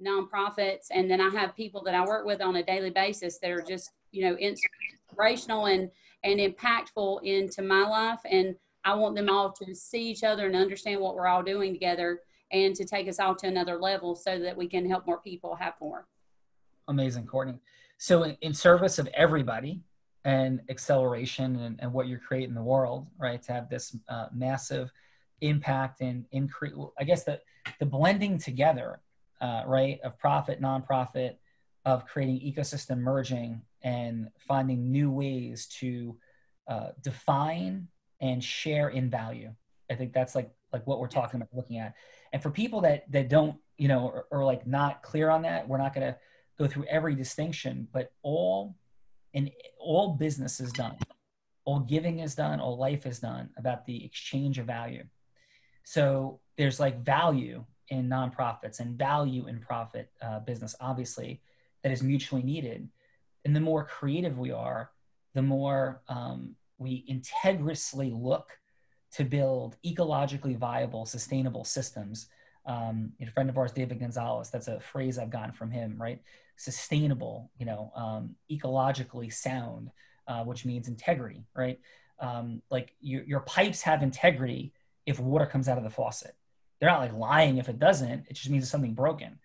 nonprofits. And then I have people that I work with on a daily basis that are just, inspirational and impactful into my life. And I want them all to see each other and understand what we're all doing together and to take us all to another level so that we can help more people have more. Amazing, Courtney. So in service of everybody and acceleration and what you're creating in the world, right, to have this massive impact and increase, I guess the blending together, right, of profit, nonprofit, of creating ecosystem merging and finding new ways to define and share in value. I think that's like what we're talking about, looking at. And for people that don't, or like not clear on that, we're not going to go through every distinction, but all business is done, all giving is done, all life is done about the exchange of value. So there's like value in nonprofits and value in profit business, obviously, that is mutually needed. And the more creative we are, the more we integriously look to build ecologically viable, sustainable systems. A friend of ours, David Gonzalez, that's a phrase I've gotten from him, right? Sustainable, ecologically sound, which means integrity, right? Like your pipes have integrity if water comes out of the faucet. They're not like lying if it doesn't. It just means there's something broken.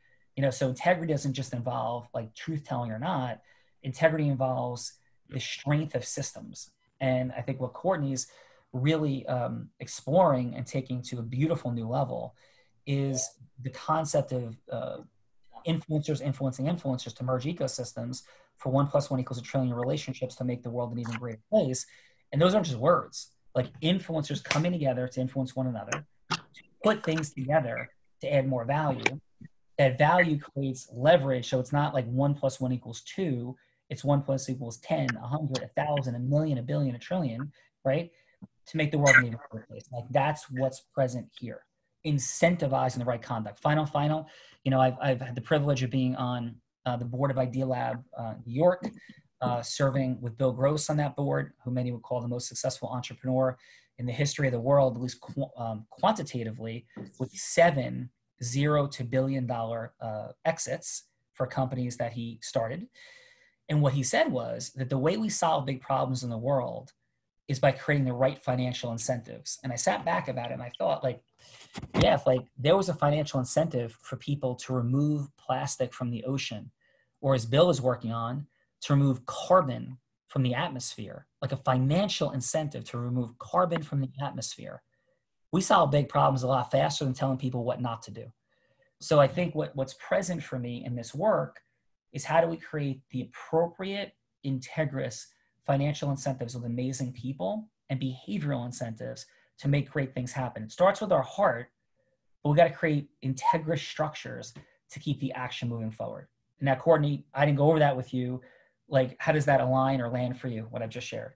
So integrity doesn't just involve like truth telling or not. Integrity involves the strength of systems. And I think what Courtney's really exploring and taking to a beautiful new level is the concept of influencers influencing influencers to merge ecosystems for 1 + 1 = 1 trillion relationships to make the world an even greater place. And those aren't just words. Like influencers coming together to influence one another, to put things together to add more value. That value creates leverage. So it's not like 1 + 1 = 2. It's 1 + 1 = 10, 100, 1,000, 1,000,000, 1,000,000,000, 1 trillion, right? To make the world an even better place. Like that's what's present here. Incentivizing the right conduct. Final. I've had the privilege of being on the board of Idea Lab New York, serving with Bill Gross on that board, who many would call the most successful entrepreneur in the history of the world, at least quantitatively, with 7 $0 to $1 billion exits for companies that he started. And what he said was that the way we solve big problems in the world is by creating the right financial incentives. And I sat back about it and I thought, like, yeah, if like there was a financial incentive for people to remove plastic from the ocean, or as Bill is working on, to remove carbon from the atmosphere, like a financial incentive to remove carbon from the atmosphere, we solve big problems a lot faster than telling people what not to do. So I think what's present for me in this work is how do we create the appropriate, integrous financial incentives with amazing people and behavioral incentives to make great things happen. It starts with our heart, but we got to create integrous structures to keep the action moving forward. Now, Courtney, I didn't go over that with you. Like, how does that align or land for you, what I've just shared?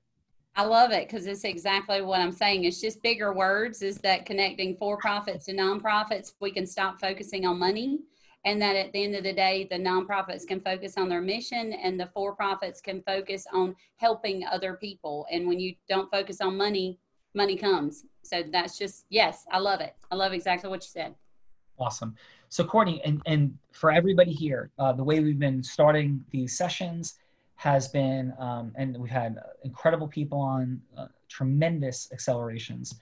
I love it because it's exactly what I'm saying. It's just bigger words, is that connecting for-profits to nonprofits, we can stop focusing on money, and that at the end of the day, the nonprofits can focus on their mission and the for-profits can focus on helping other people. And when you don't focus on money, money comes. So that's just, yes, I love it. I love exactly what you said. Awesome. So Courtney, and for everybody here, the way we've been starting these sessions has been, and we've had incredible people on, tremendous accelerations,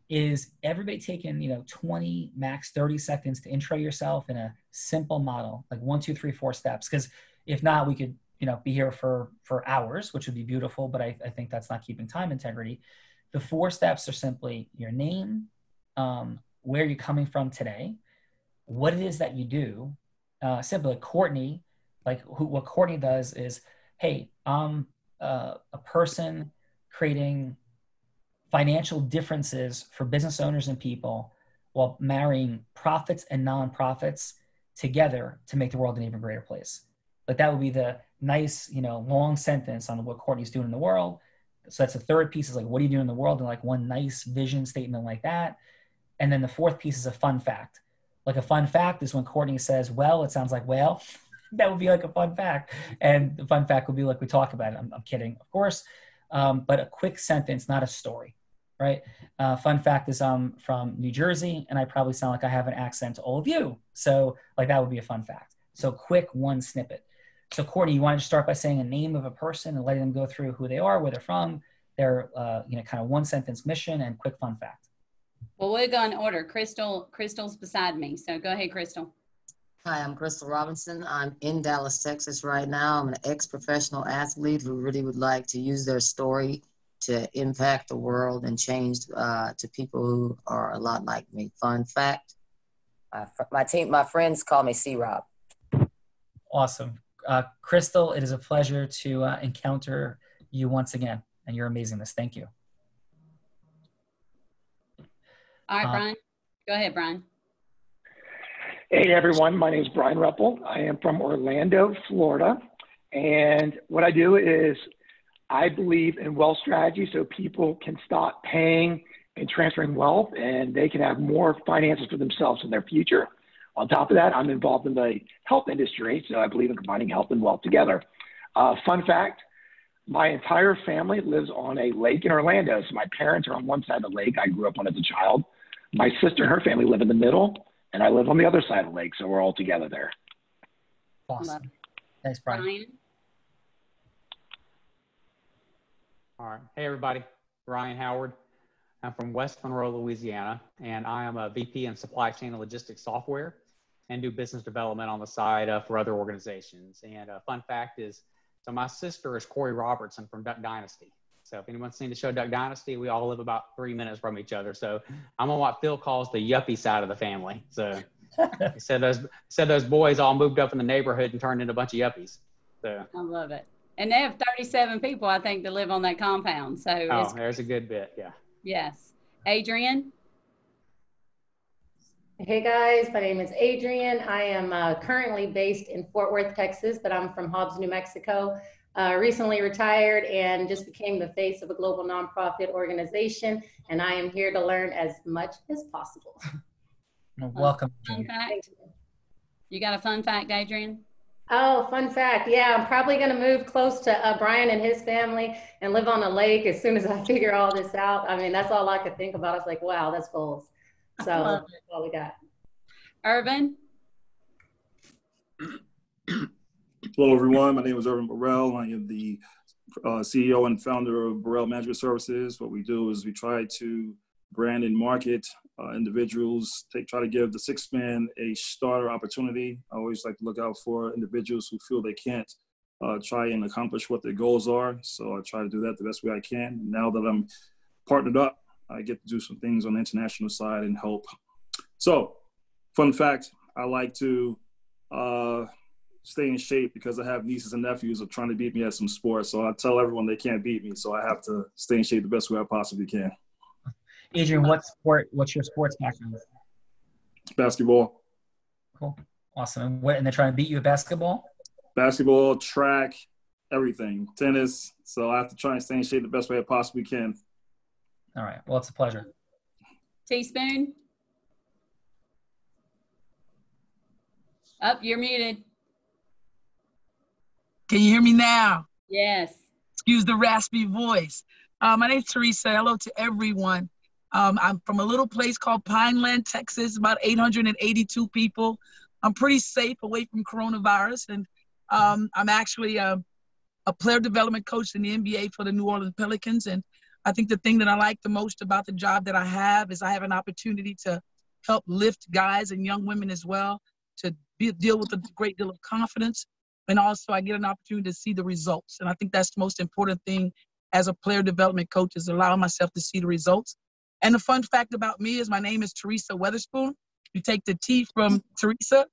is everybody taking, 20, max 30 seconds to intro yourself in a simple model, like 1, 2, 3, 4 steps. Because if not, we could, be here for hours, which would be beautiful, but I think that's not keeping time integrity. The 4 steps are simply your name, where you're coming from today, what it is that you do. Simply like Courtney, what Courtney does is, hey, I'm a person creating financial differences for business owners and people while marrying profits and nonprofits together to make the world an even greater place. Like that would be the nice, long sentence on what Courtney's doing in the world. So that's the third piece, is like, what are you doing in the world? And like one nice vision statement like that. And then the fourth piece is a fun fact. Like a fun fact is when Courtney says, well, it sounds like, well, that would be like a fun fact. And the fun fact would be like we talk about it. I'm kidding, of course. But a quick sentence, not a story. right? Fun fact is I'm from New Jersey, and I probably sound like I have an accent to all of you. So like that would be a fun fact. So quick one snippet. So Courtney, you want to start by saying a name of a person and letting them go through who they are, where they're from, their kind of one sentence mission, and quick fun fact. Well, we'll go in order. Crystal's beside me. So go ahead, Crystal. Hi, I'm Crystal Robinson. I'm in Dallas, Texas right now. I'm an ex-professional athlete who really would like to use their story to impact the world and change to people who are a lot like me. Fun fact, my friends call me C-Rob. Awesome. Crystal, it is a pleasure to encounter you once again, and your amazingness. Thank you. All right, Bryan. Go ahead, Bryan. Hey, everyone. My name is Bryan Repple. I am from Orlando, Florida. And what I do is I believe in wealth strategy so people can stop paying and transferring wealth, and they can have more finances for themselves in their future. On top of that, I'm involved in the health industry, so I believe in combining health and wealth together. Fun fact, my entire family lives on a lake in Orlando. So my parents are on one side of the lake. I grew up on as a child. My sister and her family live in the middle, and I live on the other side of the lake, so we're all together there. Awesome. Thanks, Bryan. All right. Hey, everybody. Ryan Howard. I'm from West Monroe, Louisiana, and I am a VP in supply chain and logistics software and do business development on the side for other organizations. And a fun fact is, so my sister is Cory Robertson from Duck Dynasty. So if anyone's seen the show Duck Dynasty, we all live about 3 minutes from each other. So I'm on what Phil calls the yuppie side of the family. So he said those boys all moved up in the neighborhood and turned into a bunch of yuppies. So I love it. And they have 37 people, I think, that live on that compound. So there's a good bit. Yeah. Yes. Adrianne? Hey guys, my name is Adrianne. I am currently based in Fort Worth, Texas, but I'm from Hobbs, New Mexico. Recently retired and just became the face of a global nonprofit organization. And I am here to learn as much as possible. Welcome. Fun fact? You got a fun fact, Adrianne? Oh, fun fact. Yeah, I'm probably going to move close to Bryan and his family and live on a lake as soon as I figure all this out. I mean, that's all I could think about. I was like, wow, that's goals. So that's all we got. Irvin? Hello, everyone. My name is Irvin Burrell. I am the CEO and founder of Burrell Management Services. What we do is we try to brand and market individuals, try to give the sixth man a starter opportunity. I always like to look out for individuals who feel they can't try and accomplish what their goals are. So I try to do that the best way I can. Now that I'm partnered up, I get to do some things on the international side and help. So, fun fact, I like to stay in shape because I have nieces and nephews who are trying to beat me at some sports. So I tell everyone they can't beat me. So I have to stay in shape the best way I possibly can. Adrianne, what's your sports background? Basketball. Cool. Awesome. And they're trying to beat you at basketball? Basketball, track, everything. Tennis. So I have to try and stay in shape the best way I possibly can. All right. Well, it's a pleasure. Teaspoon? You're muted. Can you hear me now? Yes. Excuse the raspy voice. My name's Teresa. Hello to everyone. I'm from a little place called Pineland, Texas, about 882 people. I'm pretty safe away from coronavirus. And I'm actually a player development coach in the NBA for the New Orleans Pelicans. And I think the thing that I like the most about the job that I have is I have an opportunity to help lift guys and young women as well, to deal with a great deal of confidence. And also I get an opportunity to see the results. And I think that's the most important thing as a player development coach, is allowing myself to see the results. And the fun fact about me is my name is Teresa Weatherspoon. You take the T from Teresa,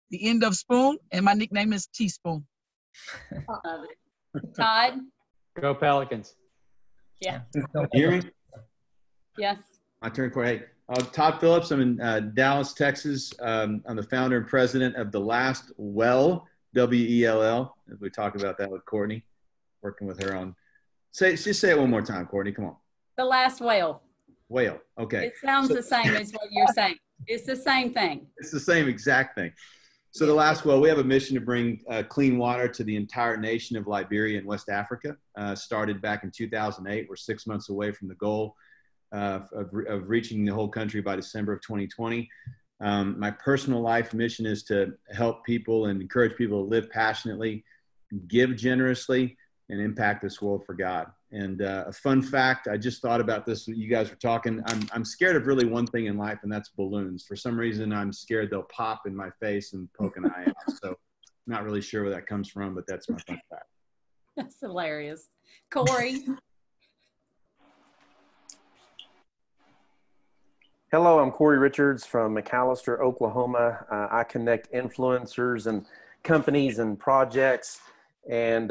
the end of spoon, and my nickname is Teaspoon. Todd? Go Pelicans. Yeah. You hear me? Yes. My turn, Corey. Hey, Todd Phillips. I'm in Dallas, Texas. I'm the founder and president of The Last Well, W-E-L-L. As we talk about that with Courtney, working with her on. Just say it one more time, Courtney. Come on. The Last Whale. Whale. Okay. It sounds the same as what you're saying. It's the same thing. It's the same exact thing. So The Last Well, we have a mission to bring clean water to the entire nation of Liberia and West Africa. Started back in 2008. We're 6 months away from the goal. of reaching the whole country by December of 2020. My personal life mission is to help people and encourage people to live passionately, give generously, and impact this world for God. And a fun fact, I just thought about this when you guys were talking. I'm scared of really one thing in life, and that's balloons. For some reason, I'm scared they'll pop in my face and poke an eye out. So not really sure where that comes from, but that's my fun fact. That's hilarious. Cory. Hello, I'm Cory Richards from McAlester, Oklahoma. I connect influencers and companies and projects. And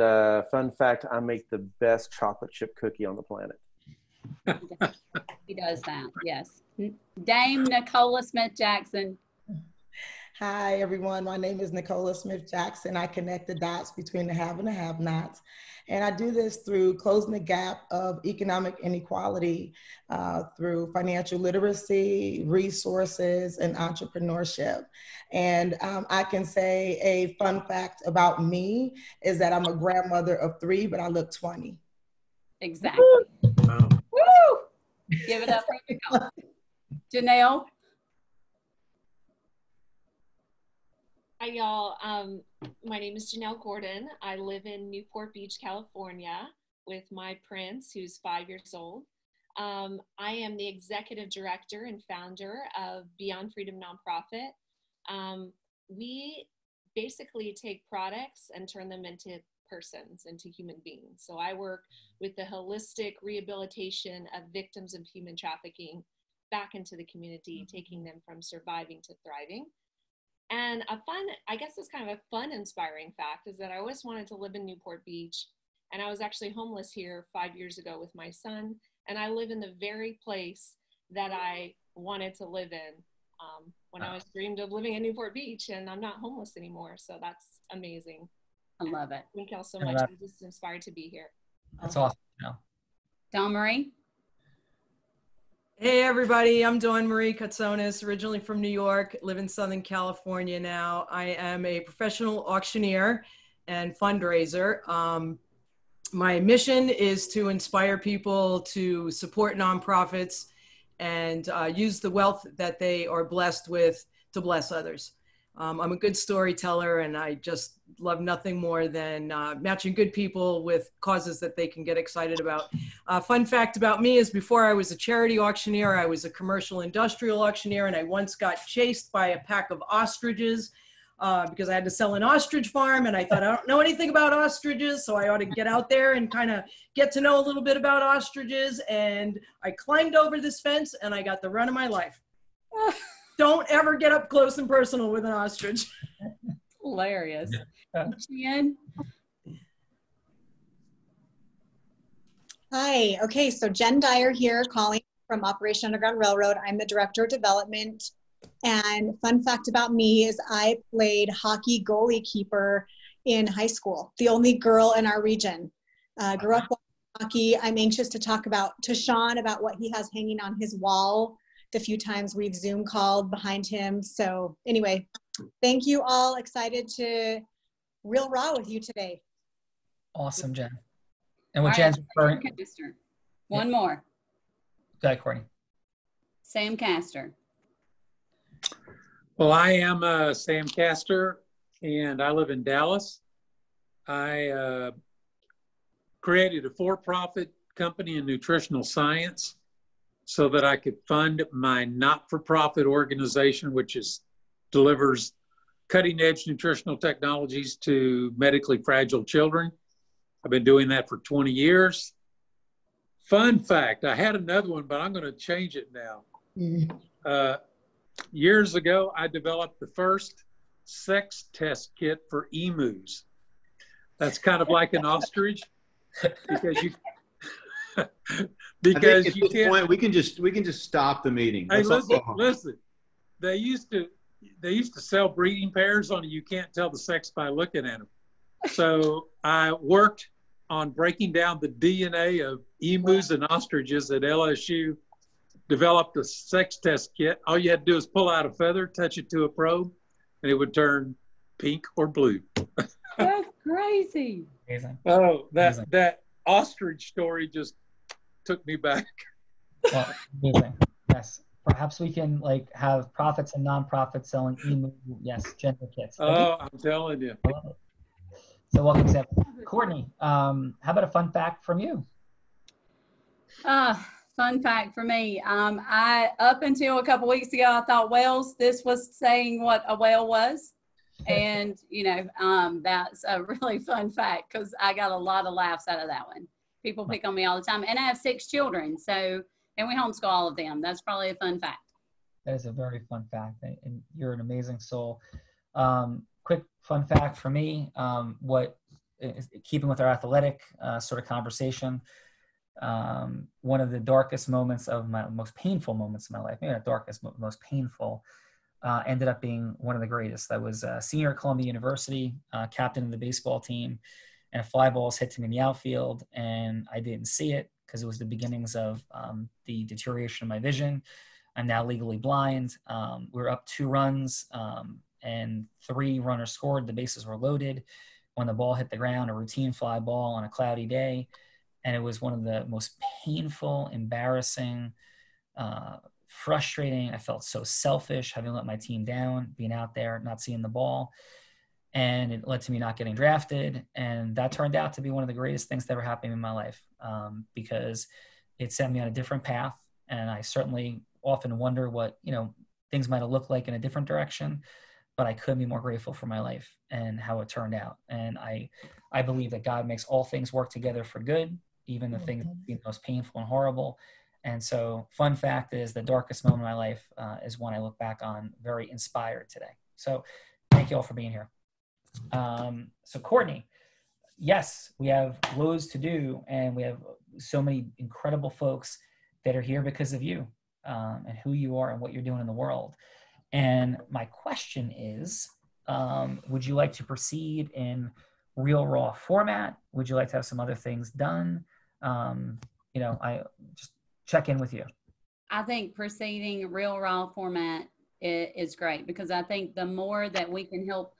fun fact, I make the best chocolate chip cookie on the planet. He does that, yes. Dame Nicola Smith-Jackson. Hi, everyone. My name is Nicola Smith-Jackson. I connect the dots between the have and the have-nots. And I do this through closing the gap of economic inequality through financial literacy, resources, and entrepreneurship. And I can say a fun fact about me is that I'm a grandmother of 3, but I look 20. Exactly. Wow. Woo! Give it up for Nicole. Jennelle. Hi, y'all. My name is Jennelle Gordon. I live in Newport Beach, California, with my prince, who's 5 years old. I am the executive director and founder of Beyond Freedom Nonprofit. We basically take products and turn them into persons, into human beings. So I work with the holistic rehabilitation of victims of human trafficking back into the community, taking them from surviving to thriving. And I guess it's kind of a fun, inspiring fact is that I always wanted to live in Newport Beach. And I was actually homeless here 5 years ago with my son. And I live in the very place that I wanted to live in when I was dreamed of living in Newport Beach. And I'm not homeless anymore. So that's amazing. I love it. Thank y'all so much. I'm just inspired to be here. That's awesome. DawnMarie. Hey everybody, I'm DawnMarie Kotsonis, originally from New York, live in Southern California now. I am a professional auctioneer and fundraiser. My mission is to inspire people to support nonprofits and use the wealth that they are blessed with to bless others. I'm a good storyteller, and I just love nothing more than matching good people with causes that they can get excited about. Fun fact about me is before I was a charity auctioneer, I was a commercial industrial auctioneer, and I once got chased by a pack of ostriches because I had to sell an ostrich farm, and I thought, I don't know anything about ostriches, so I ought to get out there and kind of get to know a little bit about ostriches. And I climbed over this fence, and I got the run of my life. Don't ever get up close and personal with an ostrich. Hilarious. Jen? Hi, okay, so Jen Dyer here calling from Operation Underground Railroad. I'm the Director of Development. And fun fact about me is I played hockey goalie keeper in high school, the only girl in our region. Grew up playing hockey. I'm anxious to talk to Sean about what he has hanging on his wall, the few times we've Zoom called behind him. So anyway, thank you all. Excited to real raw with you today. Awesome, Jen. And what Jen's referring. One more. Go ahead, Courtney. Sam Castor. Well, I am Sam Castor, and I live in Dallas. I created a for-profit company in nutritional science so that I could fund my not-for-profit organization, which delivers cutting-edge nutritional technologies to medically fragile children. I've been doing that for 20 years. Fun fact, I had another one, but I'm going to change it now. Years ago, I developed the first sex test kit for emus. That's kind of like an ostrich because you because at this point we can just stop the meeting. Hey, listen. They used to sell breeding pairs on you can't tell the sex by looking at them. So I worked on breaking down the DNA of emus and ostriches at LSU, developed a sex test kit. All you had to do is pull out a feather, touch it to a probe, and it would turn pink or blue. That's crazy. Amazing. Oh, that ostrich story just took me back. Well, amazing. Yes. Perhaps we can like have profits and nonprofits selling yes, gender kits. Oh, I'm telling you. So welcome, Sam. Courtney, how about a fun fact from you? Fun fact for me. I up until a couple weeks ago, I thought whales, this was saying what a whale was. And, you know, that's a really fun fact because I got a lot of laughs out of that one. People pick on me all the time. And I have 6 children. So, and we homeschool all of them. That's probably a fun fact. That is a very fun fact. And you're an amazing soul. Quick fun fact for me, what is keeping with our athletic sort of conversation, one of the darkest moments of my most painful moments of my life, maybe not darkest, but most painful, ended up being one of the greatest. I was a senior at Columbia University, captain of the baseball team, and a fly ball hit me in the outfield, and I didn't see it because it was the beginnings of the deterioration of my vision. I'm now legally blind. We were up 2 runs, and 3 runners scored. The bases were loaded. When the ball hit the ground, a routine fly ball on a cloudy day, and it was one of the most painful, embarrassing, frustrating. I felt so selfish having let my team down, being out there, not seeing the ball. And it led to me not getting drafted. And that turned out to be one of the greatest things that ever happened in my life, because it set me on a different path. And I certainly often wonder what, you know, things might have looked like in a different direction, but I couldn't be more grateful for my life and how it turned out. And I believe that God makes all things work together for good, even the things that seem most painful and horrible. And so fun fact is the darkest moment of my life is one I look back on very inspired today. So thank you all for being here. So Courtney, yes, we have loads to do, and we have so many incredible folks that are here because of you and who you are and what you're doing in the world. And my question is, would you like to proceed in real raw format? Would you like to have some other things done? You know, I just check in with you. I think proceeding real raw format is great, because I think the more that we can help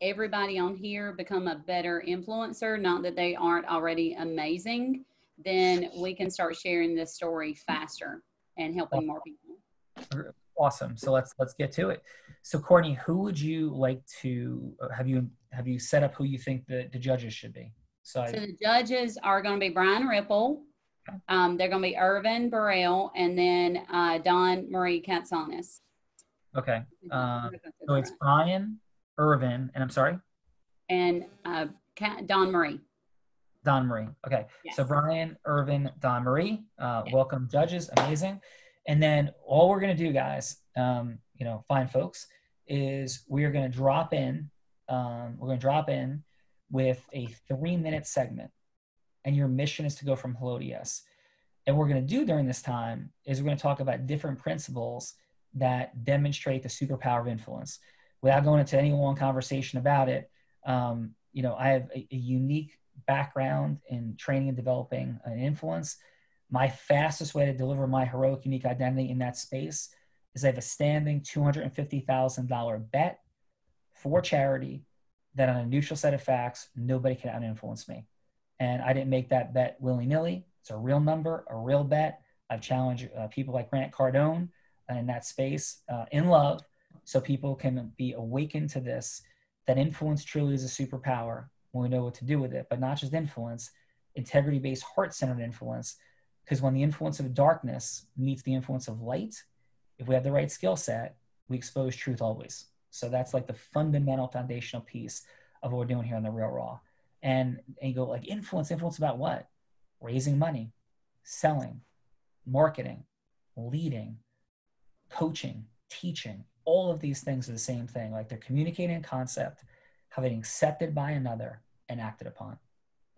everybody on here become a better influencer, not that they aren't already amazing, then we can start sharing this story faster and helping more people. Awesome. So let's get to it. So Courtney, who would you like to have you set up who you think the judges should be? So the judges are going to be Bryan Repple. They're going to be Irvin Burrell, and then DawnMarie Kotsonis. Okay. So it's Bryan, Irvin, and I'm sorry? And DawnMarie. DawnMarie. Okay. Yes. So Bryan, Irvin, DawnMarie. Welcome, judges. Amazing. And then all we're going to do, guys, you know, fine folks, is we're going to drop in. We're going to drop in with a 3-minute segment. And your mission is to go from hello to yes. And what we're going to do during this time is we're going to talk about different principles that demonstrate the superpower of influence. Without going into any long conversation about it, you know, I have a unique background in training and developing an influence. My fastest way to deliver my heroic, unique identity in that space is I have a standing $250,000 bet for charity that on a neutral set of facts, nobody can out-influence me. And I didn't make that bet willy-nilly. It's a real number, a real bet. I've challenged people like Grant Cardone in that space in love, so people can be awakened to this, that influence truly is a superpower when we know what to do with it, but not just influence, integrity-based, heart-centered influence. Because when the influence of darkness meets the influence of light, if we have the right skill set, we expose truth always. So that's like the fundamental foundational piece of what we're doing here on The Real Raw. And you go like influence about what? Raising money, selling, marketing, leading, coaching, teaching. All of these things are the same thing. Like they're communicating a concept, having accepted by another and acted upon.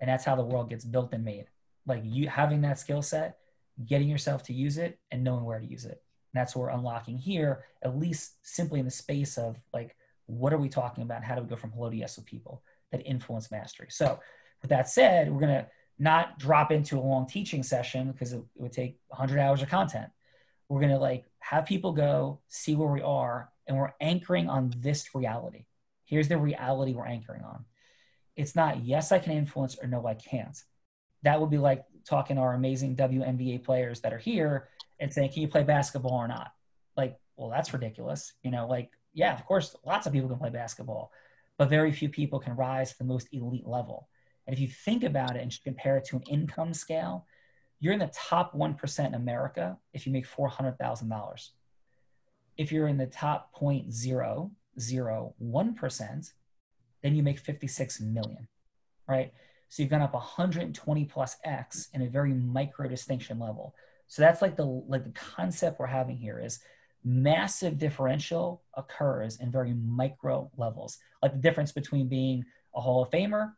And that's how the world gets built and made. Like you having that skill set, getting yourself to use it and knowing where to use it. And that's what we're unlocking here, at least simply in the space of like, what are we talking about? How do we go from hello to yes with people that influence mastery? So with that said, we're going to not drop into a long teaching session because it would take 100 hours of content. We're going to like have people go see where we are, and we're anchoring on this reality. Here's the reality we're anchoring on. It's not yes, I can influence or no, I can't. That would be like talking to our amazing WNBA players that are here and saying, can you play basketball or not? Like, well, that's ridiculous. You know, like, yeah, of course, lots of people can play basketball, but very few people can rise to the most elite level. And if you think about it and compare it to an income scale, you're in the top 1% in America if you make $400,000. If you're in the top 0.001%, then you make 56 million, right? So you've gone up 120 plus X in a very micro distinction level. So that's like the concept we're having here is massive differential occurs in very micro levels. Like the difference between being a Hall of Famer,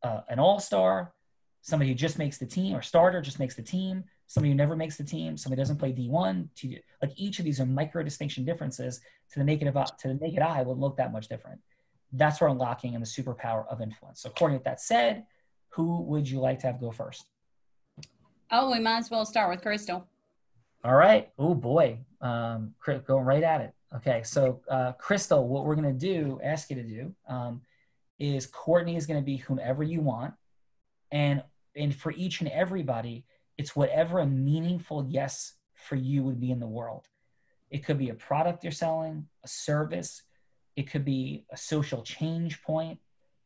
an all-star, somebody who just makes the team, or starter just makes the team, somebody who never makes the team, somebody who doesn't play D1. Like each of these are micro distinction differences to the naked eye wouldn't look that much different. That's where unlocking and the superpower of influence. So Courtney, with that said, who would you like to have go first? Oh, we might as well start with Crystal. All right. Oh boy. Going right at it. Okay. So Crystal, what we're going to ask you to do is Courtney is going to be whomever you want. And for each and everybody, it's whatever a meaningful yes for you would be in the world. It could be a product you're selling, a service. It could be a social change point.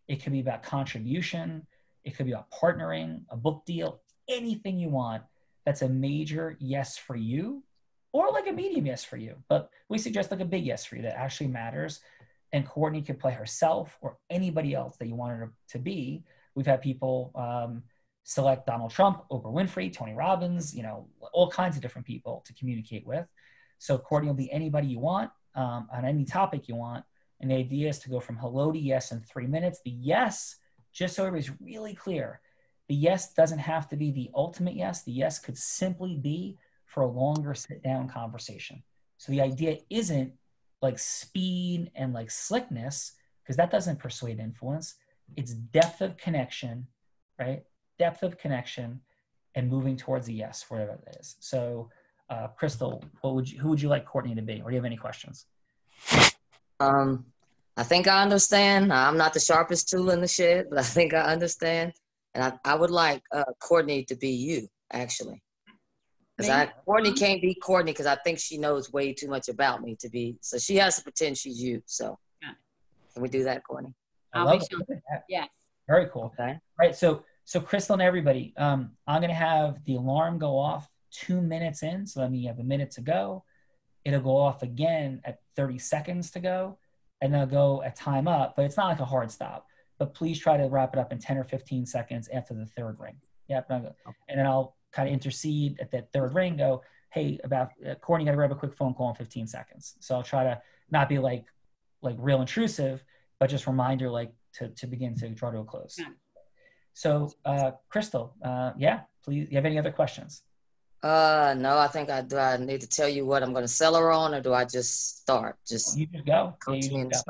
It could be about contribution. It could be about partnering, a book deal, anything you want that's a major yes for you, or like a medium yes for you. But we suggest like a big yes for you that actually matters. And Courtney could play herself or anybody else that you want her to be. We've had people select Donald Trump, Oprah Winfrey, Tony Robbins, you know, all kinds of different people to communicate with. So Courtney will be anybody you want on any topic you want. And the idea is to go from hello to yes in 3 minutes. The yes, just so everybody's really clear, the yes doesn't have to be the ultimate yes. The yes could simply be for a longer sit-down conversation. So the idea isn't like speed and like slickness, because that doesn't persuade influence. It's depth of connection, right? Depth of connection and moving towards a yes, whatever it is. So Crystal, who would you like Courtney to be? Or do you have any questions? I think I understand. I'm not the sharpest tool in the shed, but I think I understand. And I would like Courtney to be you, actually. Because Courtney can't be Courtney because I think she knows way too much about me to be. So she has to pretend she's you. So can we do that, Courtney? I love it. Yes. Very cool. Okay. All right. So Crystal and everybody, I'm going to have the alarm go off 2 minutes in. So that means you have a minute to go. It'll go off again at 30 seconds to go. And they'll go at time up, but it's not like a hard stop. But please try to wrap it up in 10 or 15 seconds after the third ring. Yep. And then I'll kind of intercede at that third ring, go, hey, about Courtney, got to grab a quick phone call in 15 seconds. So I'll try to not be like real intrusive, but just remind her like to begin to draw to a close. So Crystal, yeah, please, you have any other questions? No, I think do I need to tell you what I'm going to sell her on, or do I just start? You just go. You just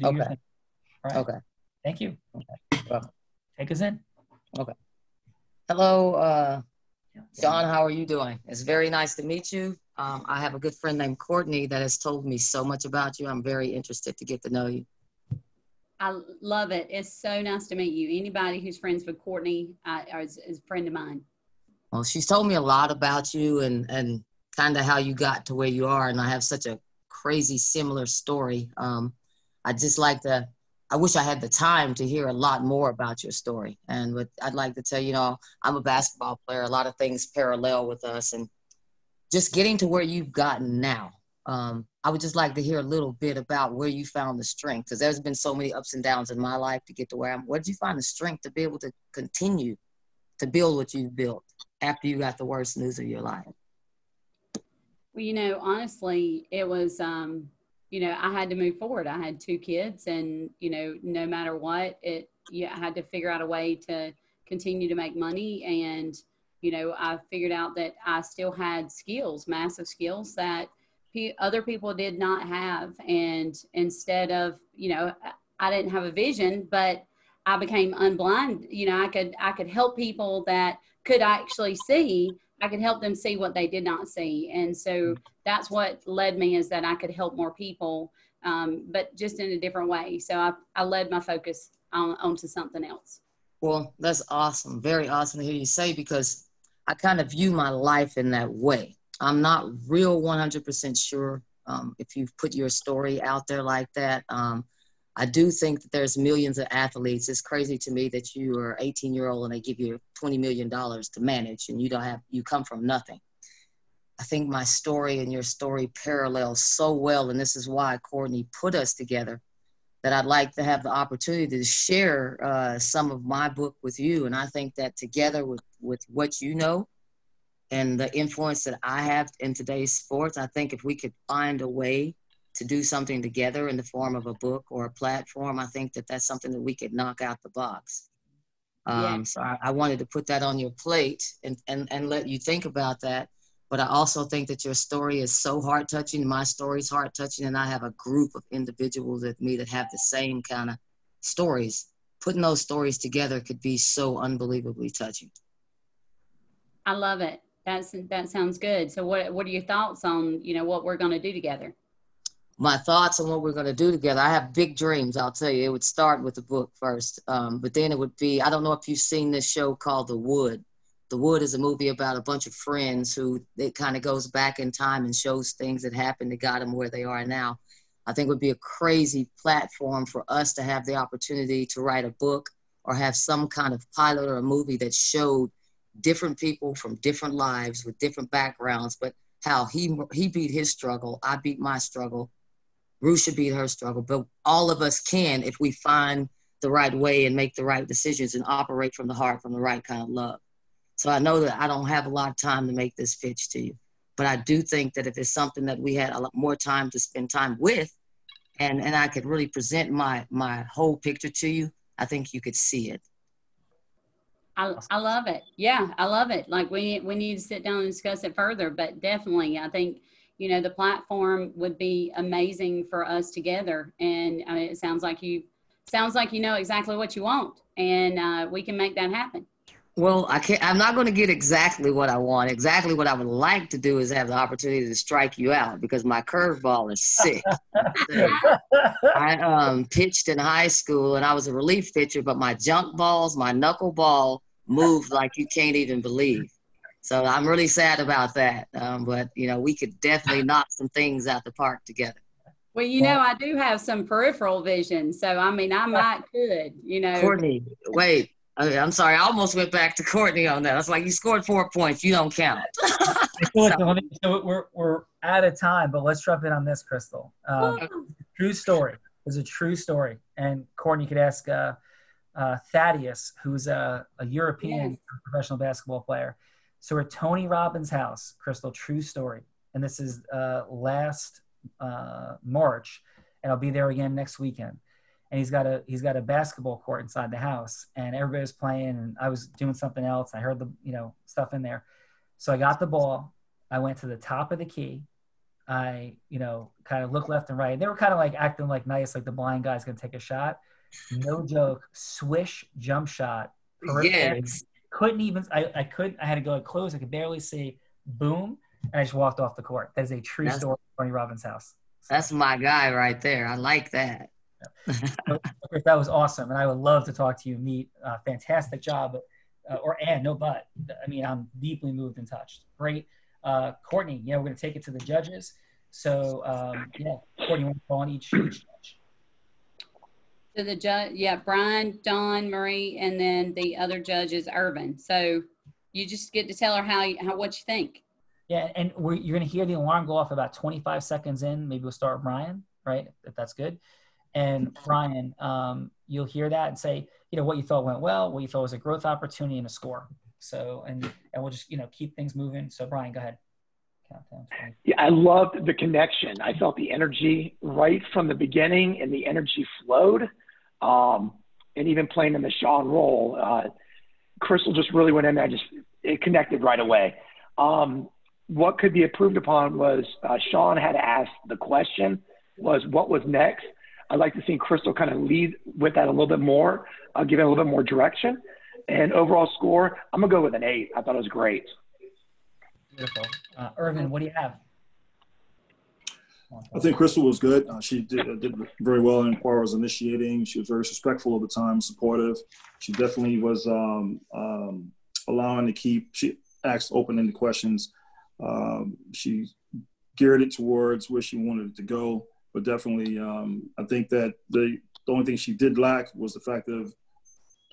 do your thing. All right. Okay. Thank you. Welcome. Take us in. Okay. Hello, John. How are you doing? It's very nice to meet you. I have a good friend named Courtney that has told me so much about you. I'm very interested to get to know you. I love it. It's so nice to meet you. Anybody who's friends with Courtney is a friend of mine. Well, she's told me a lot about you and kind of how you got to where you are. And I have such a crazy similar story. I wish I had the time to hear a lot more about your story. And what I'd like to tell you, I'm a basketball player. A lot of things parallel with us. And just getting to where you've gotten now, I would just like to hear a little bit about where you found the strength. Because there's been so many ups and downs in my life to get to where where did you find the strength to be able to continue to build what you've built after you got the worst news of your life? Well, honestly, it was, I had to move forward. I had 2 kids and, no matter what, I had to figure out a way to continue to make money. And, I figured out that I still had skills, massive skills that other people did not have. And instead of, I didn't have a vision, but I became unblind. I could help people that could actually see. I could help them see what they did not see. And so that's what led me, is that I could help more people, but just in a different way. So I led my focus onto something else. Well, that's awesome. Very awesome to hear you say, because I kind of view my life in that way. I'm not real 100% sure if you put your story out there like that. I do think that there's millions of athletes. It's crazy to me that you are 18-year-old and they give you $20 million to manage and you come from nothing. I think my story and your story parallel so well, and this is why Courtney put us together, that I'd like to have the opportunity to share some of my book with you. And I think that together with what you know and the influence that I have in today's sports, I think if we could find a way to do something together in the form of a book or a platform, I think that that's something that we could knock out the box. So I wanted to put that on your plate and let you think about that. But I also think that your story is so heart-touching. My story is heart-touching, and I have a group of individuals with me that have the same kind of stories. Putting those stories together could be so unbelievably touching. I love it. That sounds good. So what are your thoughts on, what we're going to do together? My thoughts on what we're going to do together. I have big dreams, I'll tell you. It would start with the book first, but then it would be, I don't know if you've seen this show called The Wood. The Wood is a movie about a bunch of friends who it kind of goes back in time and shows things that happened that got them where they are now. I think it would be a crazy platform for us to have the opportunity to write a book or have some kind of pilot or a movie that showed different people from different lives with different backgrounds, but how he beat his struggle, I beat my struggle, Rusha beat her struggle, but all of us can if we find the right way and make the right decisions and operate from the heart, from the right kind of love. So I know that I don't have a lot of time to make this pitch to you, but I do think that if it's something that we had a lot more time to spend time with and I could really present my whole picture to you, I think you could see it. I love it. Yeah, I love it. Like we need to sit down and discuss it further, but definitely I think, the platform would be amazing for us together. And I mean, it sounds like you know exactly what you want, and we can make that happen. Well, I'm not going to get exactly what I want. Exactly what I would like to do is have the opportunity to strike you out because my curveball is sick. I pitched in high school and I was a relief pitcher, but my junk balls, my knuckle ball moved like you can't even believe. So I'm really sad about that. But, we could definitely knock some things out the park together. Well, I do have some peripheral vision. So, I mean, I might could, Courtney, wait. Okay, I'm sorry. I almost went back to Courtney on that. I was like, you scored 4 points. You don't count. So we're out of time, but let's jump in on this, Crystal. True story. It was a true story. And Courtney could ask Thaddeus, who's a European professional basketball player. So we're at Tony Robbins' house, Crystal, true story. And this is last March, and I'll be there again next weekend. And he's got a basketball court inside the house, and everybody was playing, and I was doing something else. I heard the stuff in there, so I got the ball. I went to the top of the key. I kind of looked left and right. They were kind of like acting like nice, like the blind guy's gonna take a shot. No joke, swish jump shot. Yes. Couldn't even. I couldn't. I had to go close. I could barely see. Boom, and I just walked off the court. That is a true story at Tony Robbins' house. That's my guy right there. I like that. That was awesome, and I would love to talk to you. Meet, fantastic job, but I mean, I'm deeply moved and touched. Great, Courtney. We're going to take it to the judges. So, Courtney, you want to call on each judge? To the judge, Bryan, DawnMarie, and then the other judge is Irvin. So you just get to tell her what you think. Yeah, and you're going to hear the alarm go off about 25 seconds in. Maybe we'll start with Bryan, right? If that's good. And Bryan, you'll hear that and say, what you thought went well, what you thought was a growth opportunity and a score. So, and we'll just, keep things moving. So Bryan, go ahead. Countdown 20. Yeah, I loved the connection. I felt the energy right from the beginning, and the energy flowed. And even playing in the Sean role, Crystal just really went in there. It connected right away. What could be improved upon was Sean had asked the question was what was next. I'd like to see Crystal kind of lead with that a little bit more, give it a little bit more direction. And overall score, I'm going to go with an 8. I thought it was great. Beautiful. Irvin, what do you have? I think Crystal was good. She did very well in far as initiating. She was very respectful of the time, supportive. She definitely was allowing to keep – she asked open-ended questions. She geared it towards where she wanted it to go. But definitely, I think that the only thing she did lack was the fact of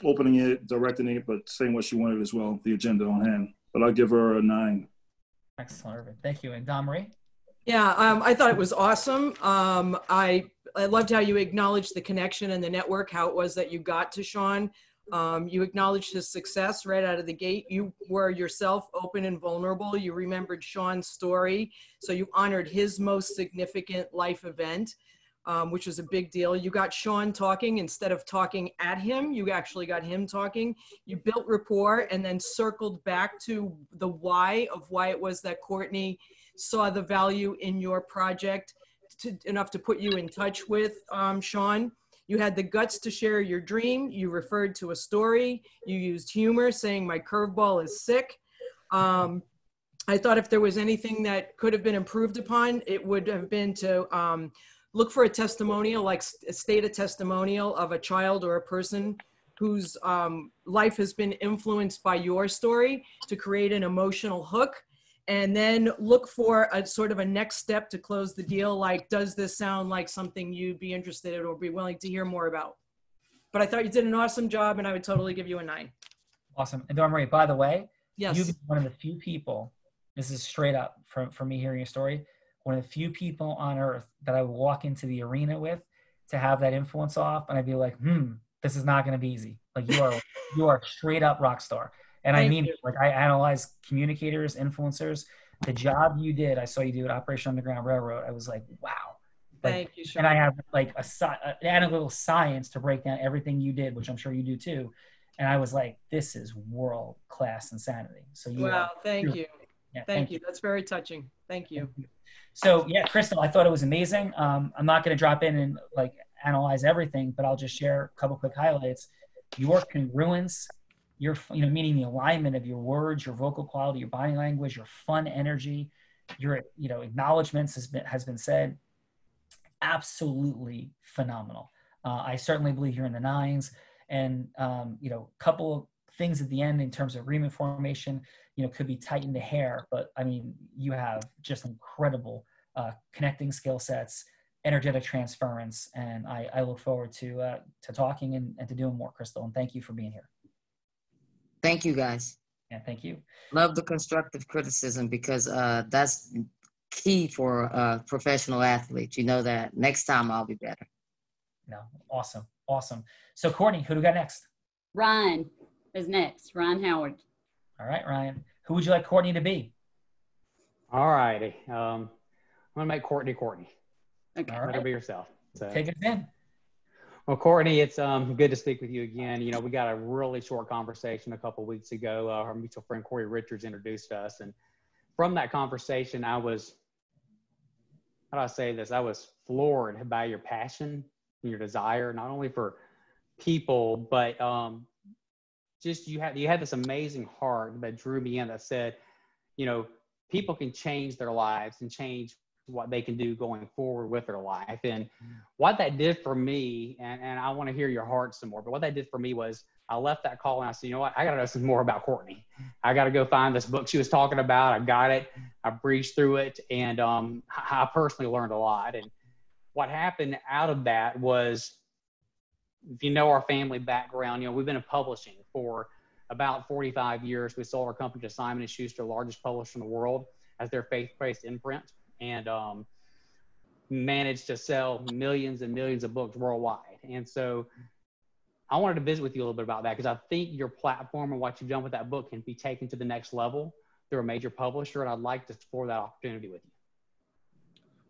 opening it, directing it, but saying what she wanted as well, the agenda on hand. But I'll give her a 9. Excellent, Irvin. Thank you. And DawnMarie? Yeah, I thought it was awesome. I loved how you acknowledged the connection and the network, how it was that you got to Sean. You acknowledged his success right out of the gate. You were yourself open and vulnerable. You remembered Sean's story. So you honored his most significant life event, which was a big deal. You got Sean talking instead of talking at him. You actually got him talking. You built rapport and then circled back to the why of why it was that Courtney saw the value in your project enough to put you in touch with Sean. You had the guts to share your dream. You referred to a story. You used humor, saying my curveball is sick. I thought if there was anything that could have been improved upon, it would have been to look for a testimonial, like state a testimonial of a child or a person whose life has been influenced by your story to create an emotional hook. And then look for a sort of a next step to close the deal. Like, does this sound like something you'd be interested in or be willing to hear more about? But I thought you did an awesome job, and I would totally give you a 9. Awesome. And DawnMarie, by the way, yes, you've been one of the few people, this is straight up from me hearing your story, one of the few people on earth that I would walk into the arena with to have that influence off, and I'd be like, this is not going to be easy. Like, you are straight up rock star. And I mean, like, I analyze communicators, influencers. The job you did, I saw you do at Operation Underground Railroad. I was like, wow. Like, thank you, Sean. And I have like an analytical science to break down everything you did, which I'm sure you do too. And I was like, this is world-class insanity. So thank you. Yeah, thank you. That's very touching. Thank you. So yeah, Crystal, I thought it was amazing. I'm not going to drop in and like analyze everything, but I'll just share a couple quick highlights. Your congruence, your, meaning the alignment of your words, your vocal quality, your body language, your fun energy, your, acknowledgments has been said. Absolutely phenomenal. I certainly believe you're in the 9s, and, couple of things at the end in terms of agreement formation, could be tightened to hair, but I mean, you have just incredible connecting skill sets, energetic transference, and I look forward to talking and to doing more, Crystal, and thank you for being here. Thank you, guys. Yeah, thank you. Love the constructive criticism, because that's key for professional athletes. You know that. Next time I'll be better. No, awesome. So Courtney, who do we got next? Ryan is next. Ryan Howard. All right, Ryan. Who would you like Courtney to be? All righty. I'm gonna make Courtney. Okay. Let her be herself. So. Take us in. Well, Courtney, it's good to speak with you again. We got a really short conversation a couple of weeks ago. Our mutual friend Cory Richards introduced us, and from that conversation, I was, how do I say this? I was floored by your passion and your desire, not only for people, but just you had this amazing heart that drew me in, that said, people can change their lives and change what they can do going forward with their life. And what that did for me, and I want to hear your heart some more, but what that did for me was I left that call and I said, you know what, I got to know some more about Courtney. I got to go find this book she was talking about. I got it. I breezed through it. And I personally learned a lot. And what happened out of that was, if you know our family background, we've been in publishing for about 45 years. We sold our company to Simon & Schuster, the largest publisher in the world, as their faith-based imprint, and managed to sell millions and millions of books worldwide. And so I wanted to visit with you a little bit about that, because I think your platform and what you've done with that book can be taken to the next level through a major publisher, and I'd like to explore that opportunity with you.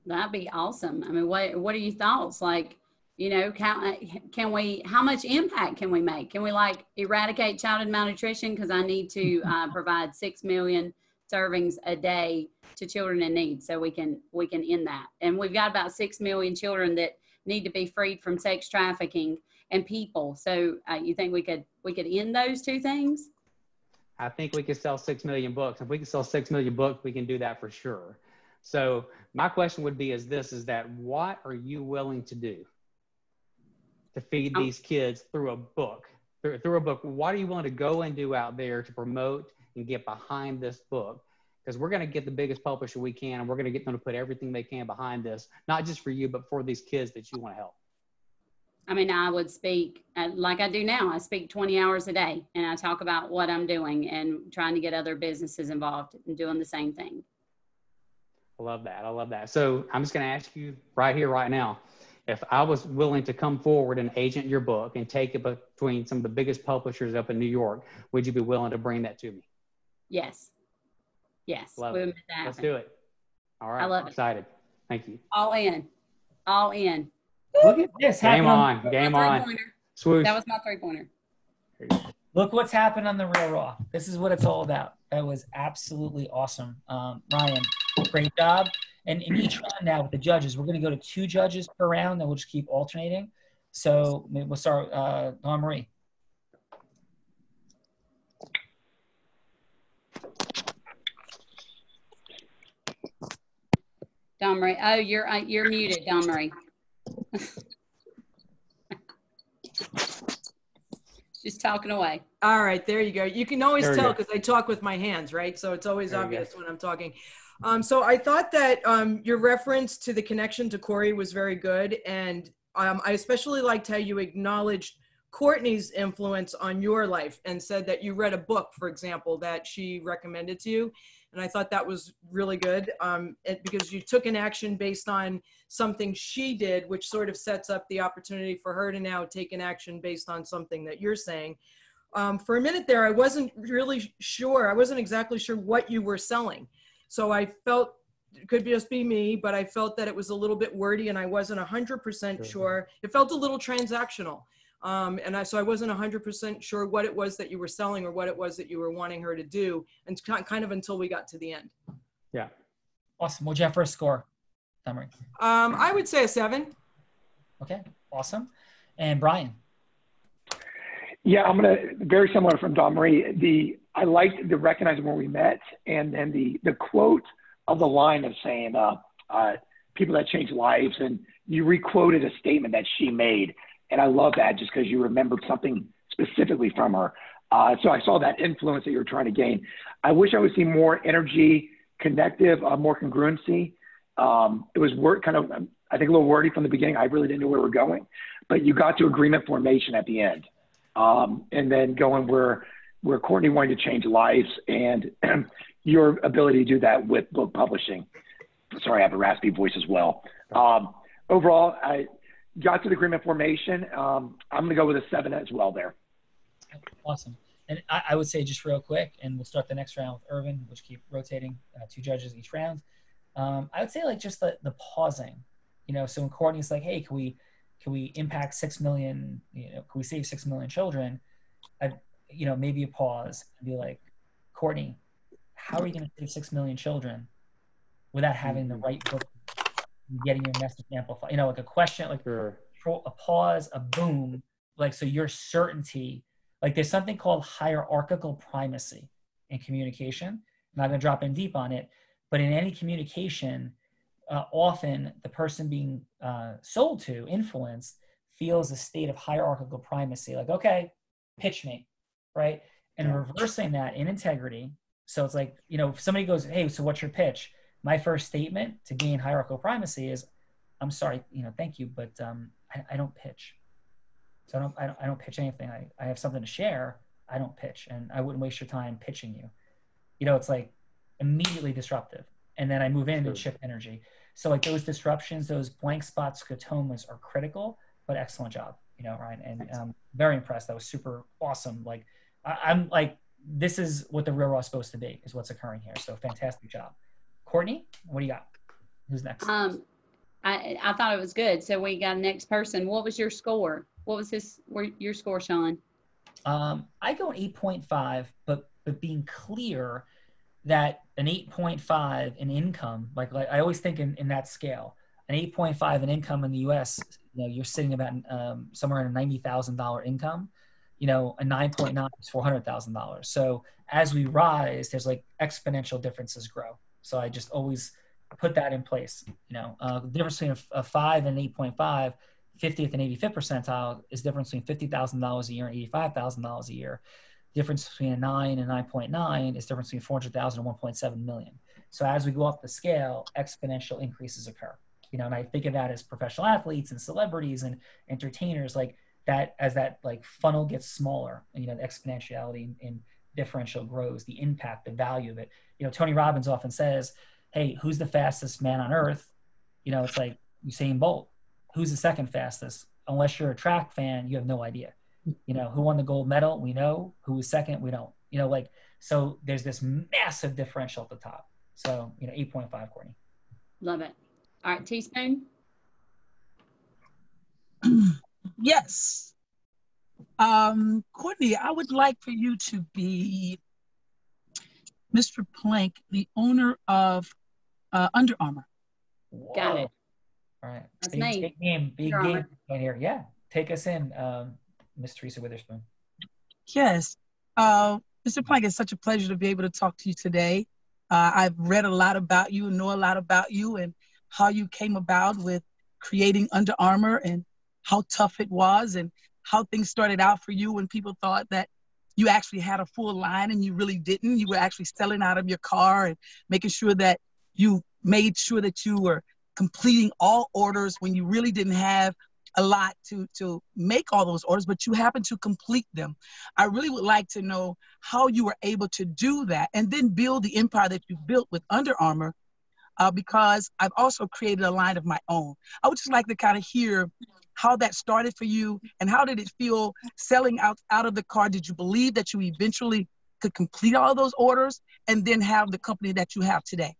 That'd be awesome. I mean, what are your thoughts? Like, how much impact can we make? Can we like eradicate childhood malnutrition? Because I need to provide 6 million servings a day to children in need, so we can end that. And we've got about 6 million children that need to be freed from sex trafficking and people. So you think we could end those two things? I think we could sell 6 million books. If we can sell 6 million books, we can do that for sure. So my question would be is that what are you willing to do to feed these kids through a book? Through a book, what are you willing to go and do out there to promote and get behind this book? because we're going to get the biggest publisher we can, and we're going to get them to put everything they can behind this, not just for you, but for these kids that you want to help. I mean, I would speak like I do now. I speak 20 hours a day, and I talk about what I'm doing and trying to get other businesses involved and doing the same thing. I love that. I love that. So I'm just going to ask you right here, right now, if I was willing to come forward and agent your book and take it between some of the biggest publishers up in New York, would you be willing to bring that to me? Yes. Yes. Love We'll it. make that happen. Let's do it. All right. I love I'm it. excited. Thank you. All in. All in. Look at this. Game on. Game on. Swoosh. That was my 3-pointer. Look what's happened on the Real Raw. This is what it's all about. That was absolutely awesome. Ryan, great job. And in each round now with the judges, we're going to go to 2 judges per round, and we'll just keep alternating. So maybe we'll start DawnMarie. DawnMarie. Oh, you're muted, DawnMarie. Just talking away. All right, there you go. You can always There we tell go. because I talk with my hands, right? So it's always There you obvious when I'm talking. So I thought that your reference to the connection to Cory was very good. And I especially liked how you acknowledged Courtney's influence on your life and said that you read a book, for example, that she recommended to you. And I thought that was really good because you took an action based on something she did, which sort of sets up the opportunity for her to now take an action based on something that you're saying. For a minute there, I wasn't really sure. I wasn't exactly sure what you were selling. So I felt, it could just be me, but I felt that it was a little bit wordy and I wasn't 100% sure. It felt a little transactional. So I wasn't 100% sure what it was that you were selling or what it was that you were wanting her to do, and kind of until we got to the end. Yeah. Awesome. What'd you have for a score, DawnMarie? I would say a 7. Okay, awesome. And Bryan? Yeah, I'm gonna very similar from DawnMarie. I liked the recognizing where we met, and then the quote of the line of saying people that change lives, and you requoted a statement that she made. And I love that just because you remembered something specifically from her. So I saw that influence that you were trying to gain. I wish I would see more energy, connective, more congruency. It was I think a little wordy from the beginning. I really didn't know where we were going, but you got to agreement formation at the end. And then going where Courtney wanted to change lives and your ability to do that with book publishing. Sorry, I have a raspy voice as well. Overall, I got to the agreement formation. I'm going to go with a 7 as well there. Awesome. And I would say just real quick, and we'll start the next round with Irvin, which keep rotating 2 judges each round. I would say like just the pausing, so when Courtney's like, hey, can we impact 6 million, can we save 6 million children? Maybe a pause and be like, Courtney, how are you going to save 6 million children without having the right book, getting your message amplified? Like a question, like Sure. a pause, a boom, like, so your certainty, like there's something called hierarchical primacy in communication. I'm not going to drop in deep on it, but in any communication, often the person being sold to, influenced, feels a state of hierarchical primacy. Like, okay, pitch me, right? And reversing that in integrity. So it's like, if somebody goes, hey, so what's your pitch? My first statement to gain hierarchical primacy is, I'm sorry, thank you, but I don't pitch. So I don't pitch anything. I have something to share. I don't pitch, and I wouldn't waste your time pitching you. It's like immediately disruptive. And then I move in and shift energy. So like those disruptions, those blank spot scotomas are critical, but excellent job, Ryan. And very impressed. That was super awesome. Like I'm like, this is what the Real Raw is supposed to be, is what's occurring here. So fantastic job. Courtney, what do you got? Who's next? I thought it was good. So we got a next person. What was your score? What was your score, Sean? I go an 8.5, but being clear that an 8.5 in income, like I always think in that scale, an 8.5 in income in the U.S., you're sitting about somewhere in a $90,000 income. A 9.9 is $400,000. So as we rise, there's like exponential differences grow. So I just always put that in place. The difference between a 5 and 8.5, 50th and 85th percentile is the difference between $50,000 a year and $85,000 a year. Difference between a 9 and 9.9 is difference between 400,000 and 1.7 million. So as we go up the scale, exponential increases occur. You know, and I think of that as professional athletes and celebrities and entertainers, like that, as that like funnel gets smaller, you know, the exponentiality in differential grows, the impact, the value of it. You know, Tony Robbins often says, hey, who's the fastest man on earth? You know, it's like Usain Bolt. Who's the second fastest? Unless you're a track fan, you have no idea. You know, who won the gold medal? We know. Who was second? We don't. You know, like, so there's this massive differential at the top. So, you know, 8.5, Courtney. Love it. All right, Teaspoon. Yes. Courtney, I would like for you to be Mr. Plank, the owner of Under Armour. Got it. All right. That's me. Big game right here. Yeah. Take us in, Miss Teresa Witherspoon. Yes. Mr. Plank, it's such a pleasure to be able to talk to you today. I've read a lot about you and know a lot about you and how you came about with creating Under Armour and how tough it was and how things started out for you when people thought that you actually had a full line and you really didn't. You were actually selling out of your car and making sure that you made sure that you were completing all orders when you really didn't have a lot to make all those orders, but you happened to complete them. I really would like to know how you were able to do that and then build the empire that you built with Under Armour, because I've also created a line of my own. I would just like to kind of hear how that started for you and how did it feel selling out of the car? Did you believe that you eventually could complete all those orders and then have the company that you have today?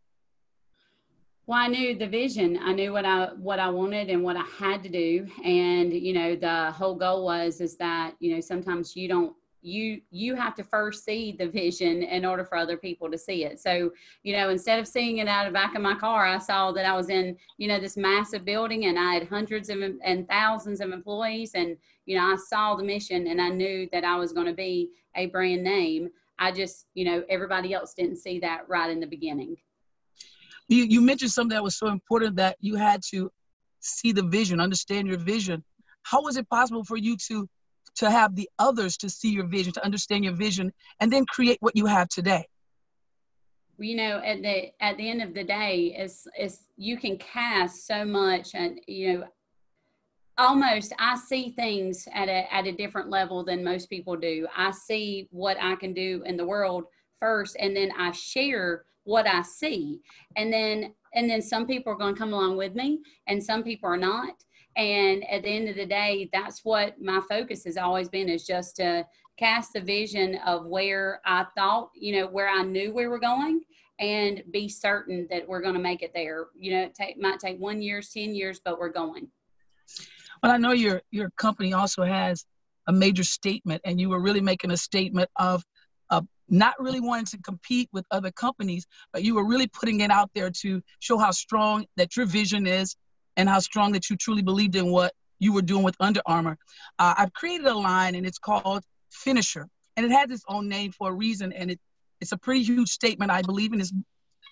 Well, I knew the vision. I knew what I wanted and what I had to do. And, you know, the whole goal is that, you know, sometimes you have to first see the vision in order for other people to see it. So, you know, instead of seeing it out of the back of my car, I saw that I was in, you know, this massive building and I had hundreds and thousands of employees. And, you know, I saw the mission and I knew that I was going to be a brand name. I just, you know, everybody else didn't see that right in the beginning. You mentioned something that was so important, that you had to see the vision, understand your vision. How was it possible for you to have the others to see your vision, to understand your vision, and then create what you have today? Well, you know, at the end of the day, is you can cast so much, and you know, almost I see things at a different level than most people do. I see what I can do in the world first, and then I share what I see. And then some people are going to come along with me and some people are not. And at the end of the day, that's what my focus has always been, is just to cast the vision of where I thought, you know, where I knew we were going and be certain that we're going to make it there. You know, it might take 1 year, 10 years, but we're going. Well, I know your company also has a major statement, and you were really making a statement of not really wanting to compete with other companies, but you were really putting it out there to show how strong that your vision is and how strong that you truly believed in what you were doing with Under Armour. I've created a line and it's called Finisher, and it has its own name for a reason, and it's a pretty huge statement. I believe in this.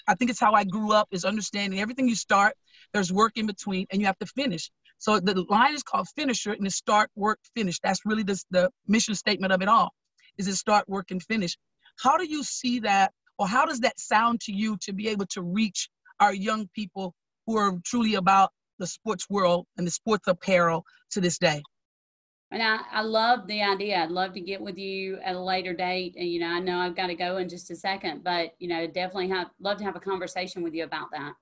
I think it's how I grew up, is understanding everything you start, there's work in between, and you have to finish. So the line is called Finisher, and it's start, work, finish. That's really the mission statement of it all, is it start, work, and finish. How do you see that, or how does that sound to you to be able to reach our young people who are truly about the sports world and the sports apparel to this day? And I love the idea. I'd love to get with you at a later date. And, you know I've got to go in just a second, but, you know, definitely love to have a conversation with you about that.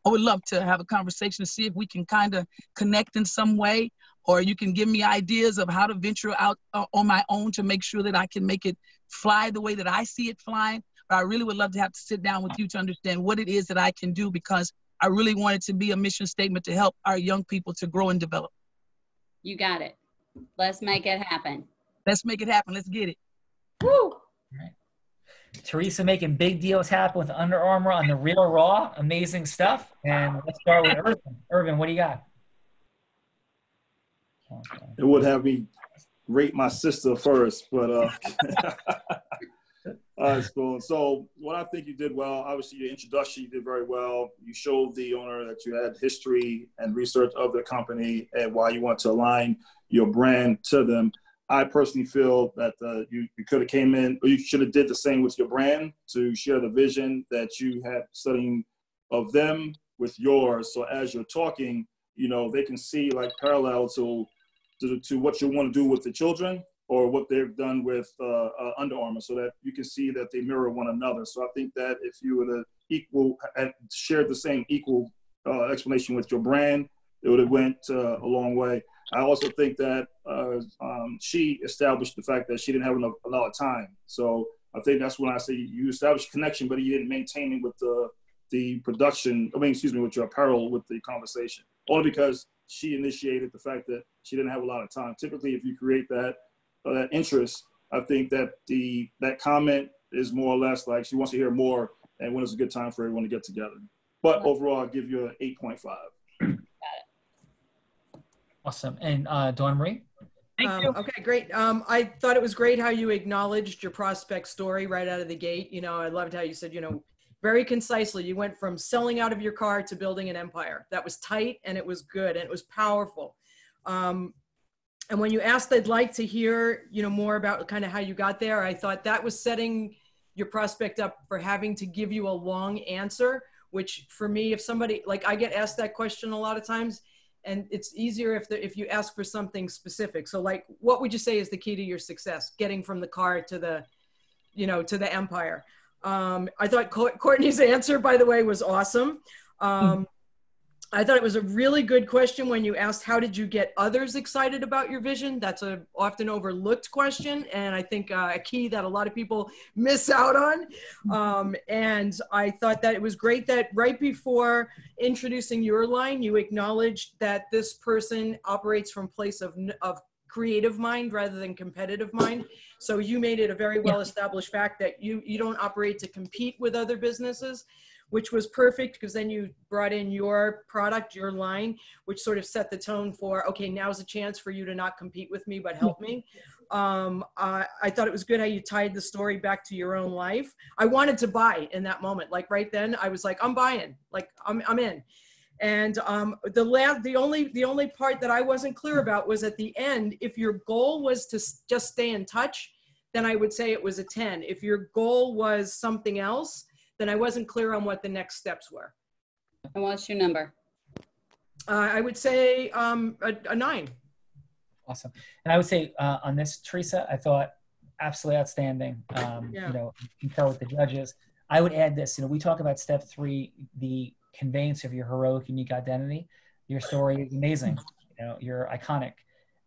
I would love to have a conversation to see if we can kind of connect in some way, or you can give me ideas of how to venture out on my own to make sure that I can make it fly the way that I see it flying. But I really would love to have to sit down with you to understand what it is that I can do, because I really want it to be a mission statement to help our young people to grow and develop. You got it. Let's make it happen. Let's make it happen. Let's get it. Woo! All right. Teresa making big deals happen with Under Armour on the Real Raw. Amazing stuff. And let's start with Irvin. Irvin, what do you got? Okay. It would have me rate my sister first, but it's cool. So what I think you did well, obviously your introduction, you did very well. You showed the owner that you had history and research of the company and why you want to align your brand to them. I personally feel that you could have came in, or you should have did the same with your brand to share the vision that you had studying of them with yours. So as you're talking, you know, they can see like parallel to what you want to do with the children or what they've done with Under Armour, so that you can see that they mirror one another. So I think that if you would have shared the same equal explanation with your brand, it would have went a long way. I also think that she established the fact that she didn't have a lot of time. So I think that's when I say you established connection, but you didn't maintain it with the production, with your apparel, with the conversation. Only because she initiated the fact that she didn't have a lot of time. Typically, if you create that interest, I think that that comment is more or less like she wants to hear more and when it's a good time for everyone to get together. But overall, I'll give you an 8.5. Awesome. And DawnMarie? Thank you. Okay, great. I thought it was great how you acknowledged your prospect story right out of the gate. You know, I loved how you said, you know, very concisely, you went from selling out of your car to building an empire. That was tight and it was good and it was powerful. And when you asked, I'd like to hear, you know, more about kind of how you got there, I thought that was setting your prospect up for having to give you a long answer, which for me, if somebody, like I get asked that question a lot of times, and it's easier if you ask for something specific. So like, what would you say is the key to your success? Getting from the car to the, you know, to the empire. I thought Courtney's answer, by the way, was awesome. I thought it was a really good question when you asked, how did you get others excited about your vision? That's a often overlooked question. And I think a key that a lot of people miss out on. And I thought that it was great that right before introducing your line, you acknowledged that this person operates from a place of creative mind rather than competitive mind. So you made it a very well-established fact that you don't operate to compete with other businesses, which was perfect because then you brought in your product, your line, which sort of set the tone for, okay, now's a chance for you to not compete with me, but help me. I thought it was good how you tied the story back to your own life. I wanted to buy in that moment. Like right then I was like, I'm buying, like I'm in. And the only part that I wasn't clear about was at the end, if your goal was to just stay in touch, then I would say it was a 10. If your goal was something else, then I wasn't clear on what the next steps were. And what's your number? I would say a 9. Awesome. And I would say on this, Teresa, I thought absolutely outstanding. You know, concur with the judges. I would add this, you know, we talk about step 3, the conveyance of your heroic, unique identity. Your story is amazing. You know, you're iconic.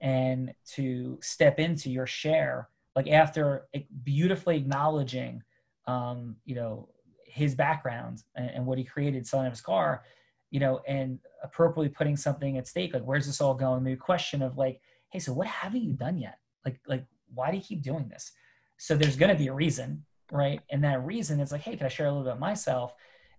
And to step into your share, like after beautifully acknowledging, you know, his background and what he created selling of his car, you know, and appropriately putting something at stake, like where's this all going? The question of like, hey, so what haven't you done yet? Like why do you keep doing this? So there's going to be a reason, right? And that reason is like, hey, can I share a little bit of myself?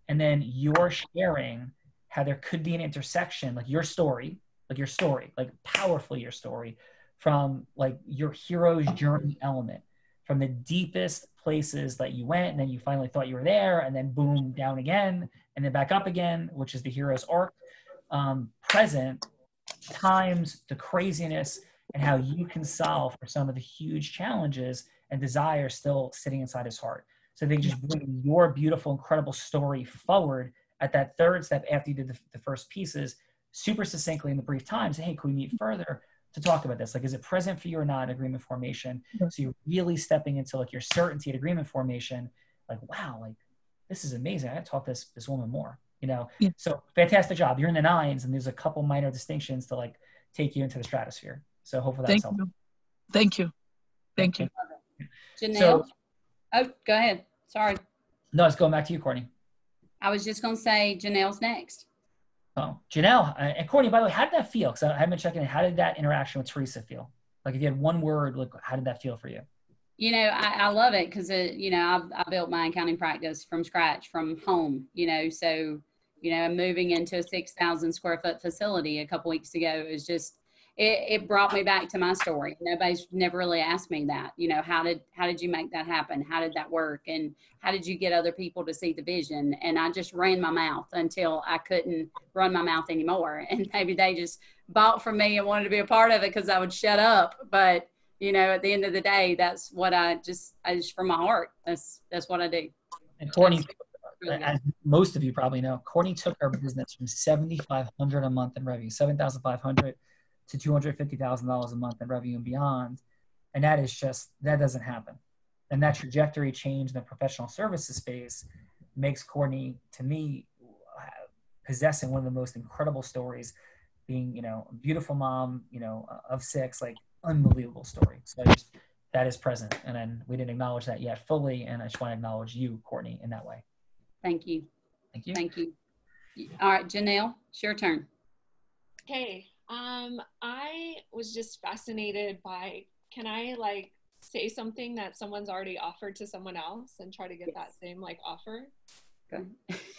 And then you're sharing how there could be an intersection, like your story, like powerfully your story from like your hero's journey element, from the deepest places that you went, and then you finally thought you were there, and then boom, down again, and then back up again, which is the hero's arc, present times the craziness and how you can solve for some of the huge challenges and desires still sitting inside his heart. So they just bring your beautiful, incredible story forward at that third step after you did the first pieces, super succinctly in the brief time. Say, hey, can we meet further to talk about this? Like, is it present for you or not in agreement formation? So you're really stepping into like your certainty at agreement formation. Like, wow, like this is amazing. I got to talk to this woman more, you know? So fantastic job. You're in the 9s, and there's a couple minor distinctions to like take you into the stratosphere. So hopefully that's helpful. Thank you. Jennelle? Oh, go ahead. Sorry. No, it's going back to you, Courtney. I was just going to say Jennelle's next. Oh, Jennelle. And Courtney, by the way, how did that feel? Because I haven't been checking in. How did that interaction with Teresa feel? Like if you had one word, like how did that feel for you? You know, I love it because, you know, I built my accounting practice from scratch, from home, you know, so, you know, I'm moving into a 6,000 square foot facility a couple weeks ago. It was just, it brought me back to my story. Nobody's never really asked me that, you know, how did you make that happen? How did that work? And how did you get other people to see the vision? And I just ran my mouth until I couldn't run my mouth anymore. And maybe they just bought from me and wanted to be a part of it because I would shut up. But you know, at the end of the day, that's what I just from my heart, that's what I do. And Courtney, really as most of you probably know, Courtney took her business from $7,500 a month in revenue, $7,500 to $250,000 a month in revenue and beyond. And that is just, that doesn't happen. And that trajectory change in the professional services space makes Courtney, to me, possessing one of the most incredible stories, being, you know, a beautiful mom, you know, of 6, like unbelievable story. So that is present. And then we didn't acknowledge that yet fully. And I just want to acknowledge you, Courtney, in that way. Thank you. Thank you. Thank you. All right, Jennelle, it's your turn. Okay. I was just fascinated by, can I like say something that someone's already offered to someone else and try to get that same like offer? Okay.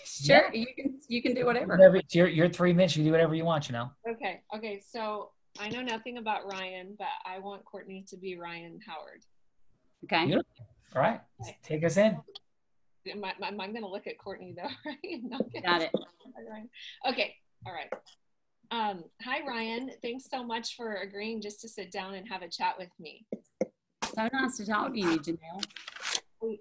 Sure. Yeah. You can do whatever. It's your 3 minutes. You do whatever you want, you know. Okay. Okay. So I know nothing about Ryan, but I want Courtney to be Ryan Howard. Okay. Beautiful. All right. Okay. Take us in. I'm going to look at Courtney though, right? Got it. Okay. All right. Hi, Ryan. Thanks so much for agreeing just to sit down and have a chat with me. So nice to talk to you, Jennelle.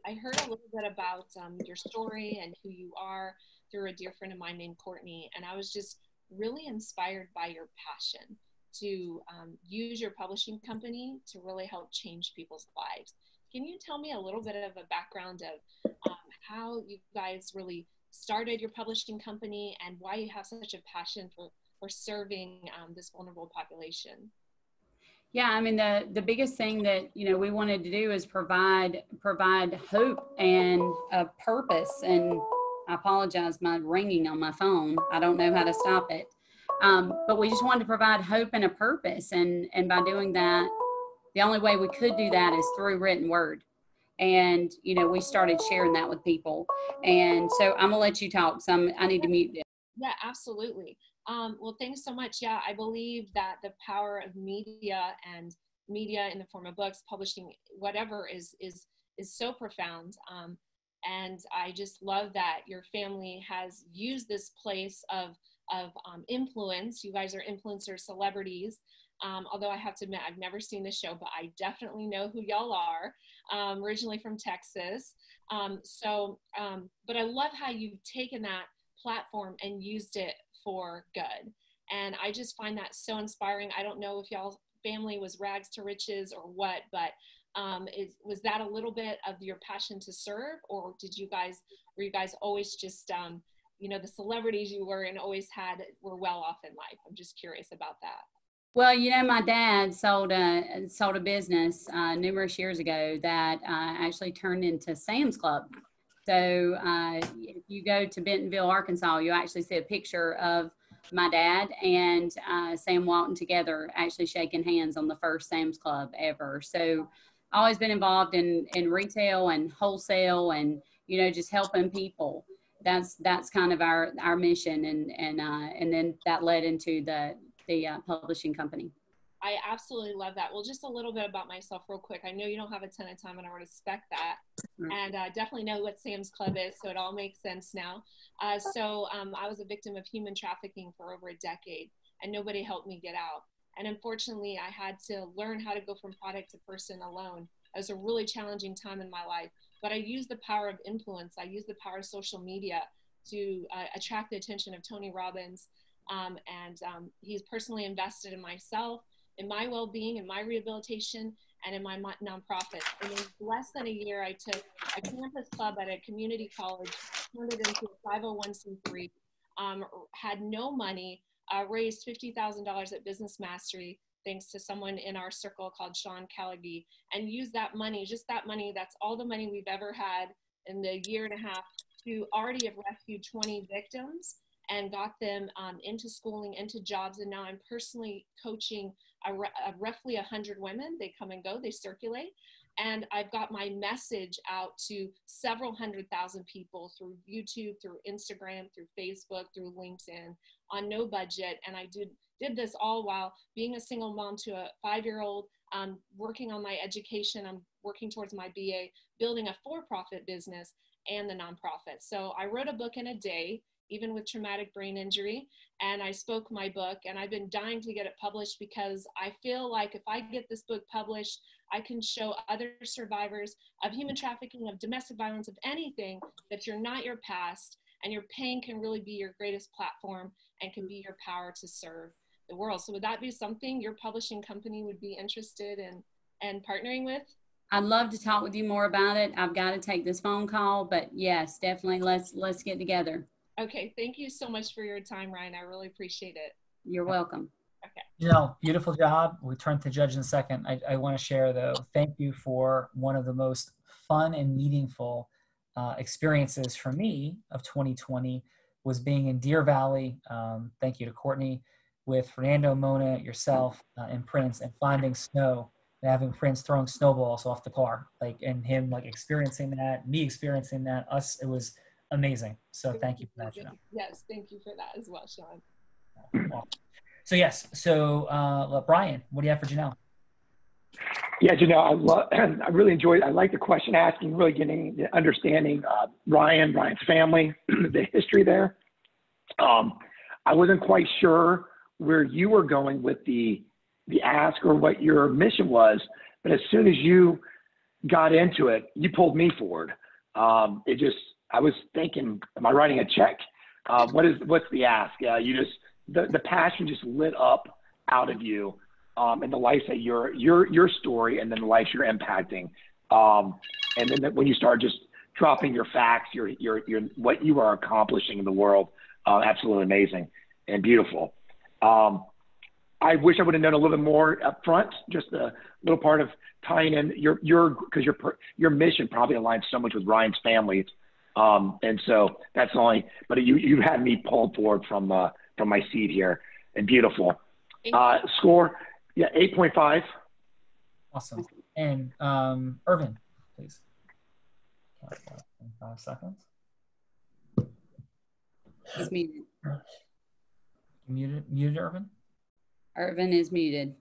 I heard a little bit about your story and who you are through a dear friend of mine named Courtney, and I was just really inspired by your passion to use your publishing company to really help change people's lives. Can you tell me a little bit of a background of how you guys really started your publishing company and why you have such a passion for serving this vulnerable population? Yeah, I mean, the biggest thing that, you know, we wanted to do is provide hope and a purpose. And I apologize, my ringing on my phone. I don't know how to stop it. But we just wanted to provide hope and a purpose. And by doing that, the only way we could do that is through written word. And, you know, we started sharing that with people. And so I'm gonna let you talk. So I need to mute you. Yeah, absolutely. Well, thanks so much. Yeah, I believe that the power of media and media in the form of books, publishing, whatever is so profound. And I just love that your family has used this place of influence. You guys are influencers, celebrities. Although I have to admit, I've never seen the show, but I definitely know who y'all are, originally from Texas. But I love how you've taken that platform and used it for good. And I just find that so inspiring. I don't know if y'all's family was rags to riches or what, but was that a little bit of your passion to serve, or were you guys always just, you know, the celebrities you were and always were well off in life? I'm just curious about that. Well, you know, my dad sold a business numerous years ago that actually turned into Sam's Club. So if you go to Bentonville, Arkansas, you'll actually see a picture of my dad and Sam Walton together, actually shaking hands on the first Sam's Club ever. So always been involved in retail and wholesale and, you know, just helping people. That's kind of our mission. And then that led into the publishing company. I absolutely love that. Well, just a little bit about myself real quick. I know you don't have a ton of time and I respect that. And definitely know what Sam's Club is, so it all makes sense now. I was a victim of human trafficking for over a decade and nobody helped me get out. And unfortunately, I had to learn how to go from product to person alone. It was a really challenging time in my life, but I used the power of influence. I used the power of social media to attract the attention of Tony Robbins. He's personally invested in myself, in my well-being, in my rehabilitation, and in my nonprofit. And in less than a year, I took a campus club at a community college, turned it into a 501c3, had no money, raised $50,000 at Business Mastery, thanks to someone in our circle called Callagy, and used that money, just that money, that's all the money we've ever had in the year and a half, to already have rescued 20 victims and got them into schooling, into jobs. And now I'm personally coaching roughly 100 women. They come and go, they circulate. And I've got my message out to several 100,000 people through YouTube, through Instagram, through Facebook, through LinkedIn, on no budget. And I did this all while being a single mom to a 5-year-old, working on my education. I'm working towards my BA, building a for-profit business and the nonprofit. So I wrote a book in a day. even with traumatic brain injury. And I spoke my book, and I've been dying to get it published because I feel like if I get this book published, I can show other survivors of human trafficking, of domestic violence, of anything, that you're not your past, and your pain can really be your greatest platform and can be your power to serve the world. So would that be something your publishing company would be interested in partnering with? I'd love to talk with you more about it. I've got to take this phone call, but yes, definitely let's get together. Okay, thank you so much for your time, Ryan. I really appreciate it. You're welcome. Okay. Beautiful job. We turn to Judge in a second. I want to share, though, thank you for one of the most fun and meaningful experiences for me of 2020 was being in Deer Valley. Thank you to Courtney, with Fernando, Mona, yourself, and Prince, and finding snow and having Prince throwing snowballs off the car, and him experiencing that, me experiencing that, us. It was amazing. So thank you for that, Jennelle. Yes, thank you for that as well, Sean. So yes, Bryan, what do you have for Jennelle? Yeah, Jennelle, I really enjoyed. I like the question asking, really getting understanding Ryan's family, the history there. I wasn't quite sure where you were going with the ask or what your mission was, but as soon as you got into it, you pulled me forward. I was thinking, am I writing a check? What's the ask? The passion just lit up out of you, and the life that your story, and then the life you're impacting, and then when you start just dropping your facts, your what you are accomplishing in the world, absolutely amazing and beautiful. I wish I would have known a little bit more up front, just a little part of tying in because your mission probably aligns so much with Ryan's family. And so that's only, but you had me pulled forward from my seat here, and beautiful. Score, 8.5. Awesome. And Irvin, please. 5 seconds. He's muted. Muted, Irvin? Irvin is muted.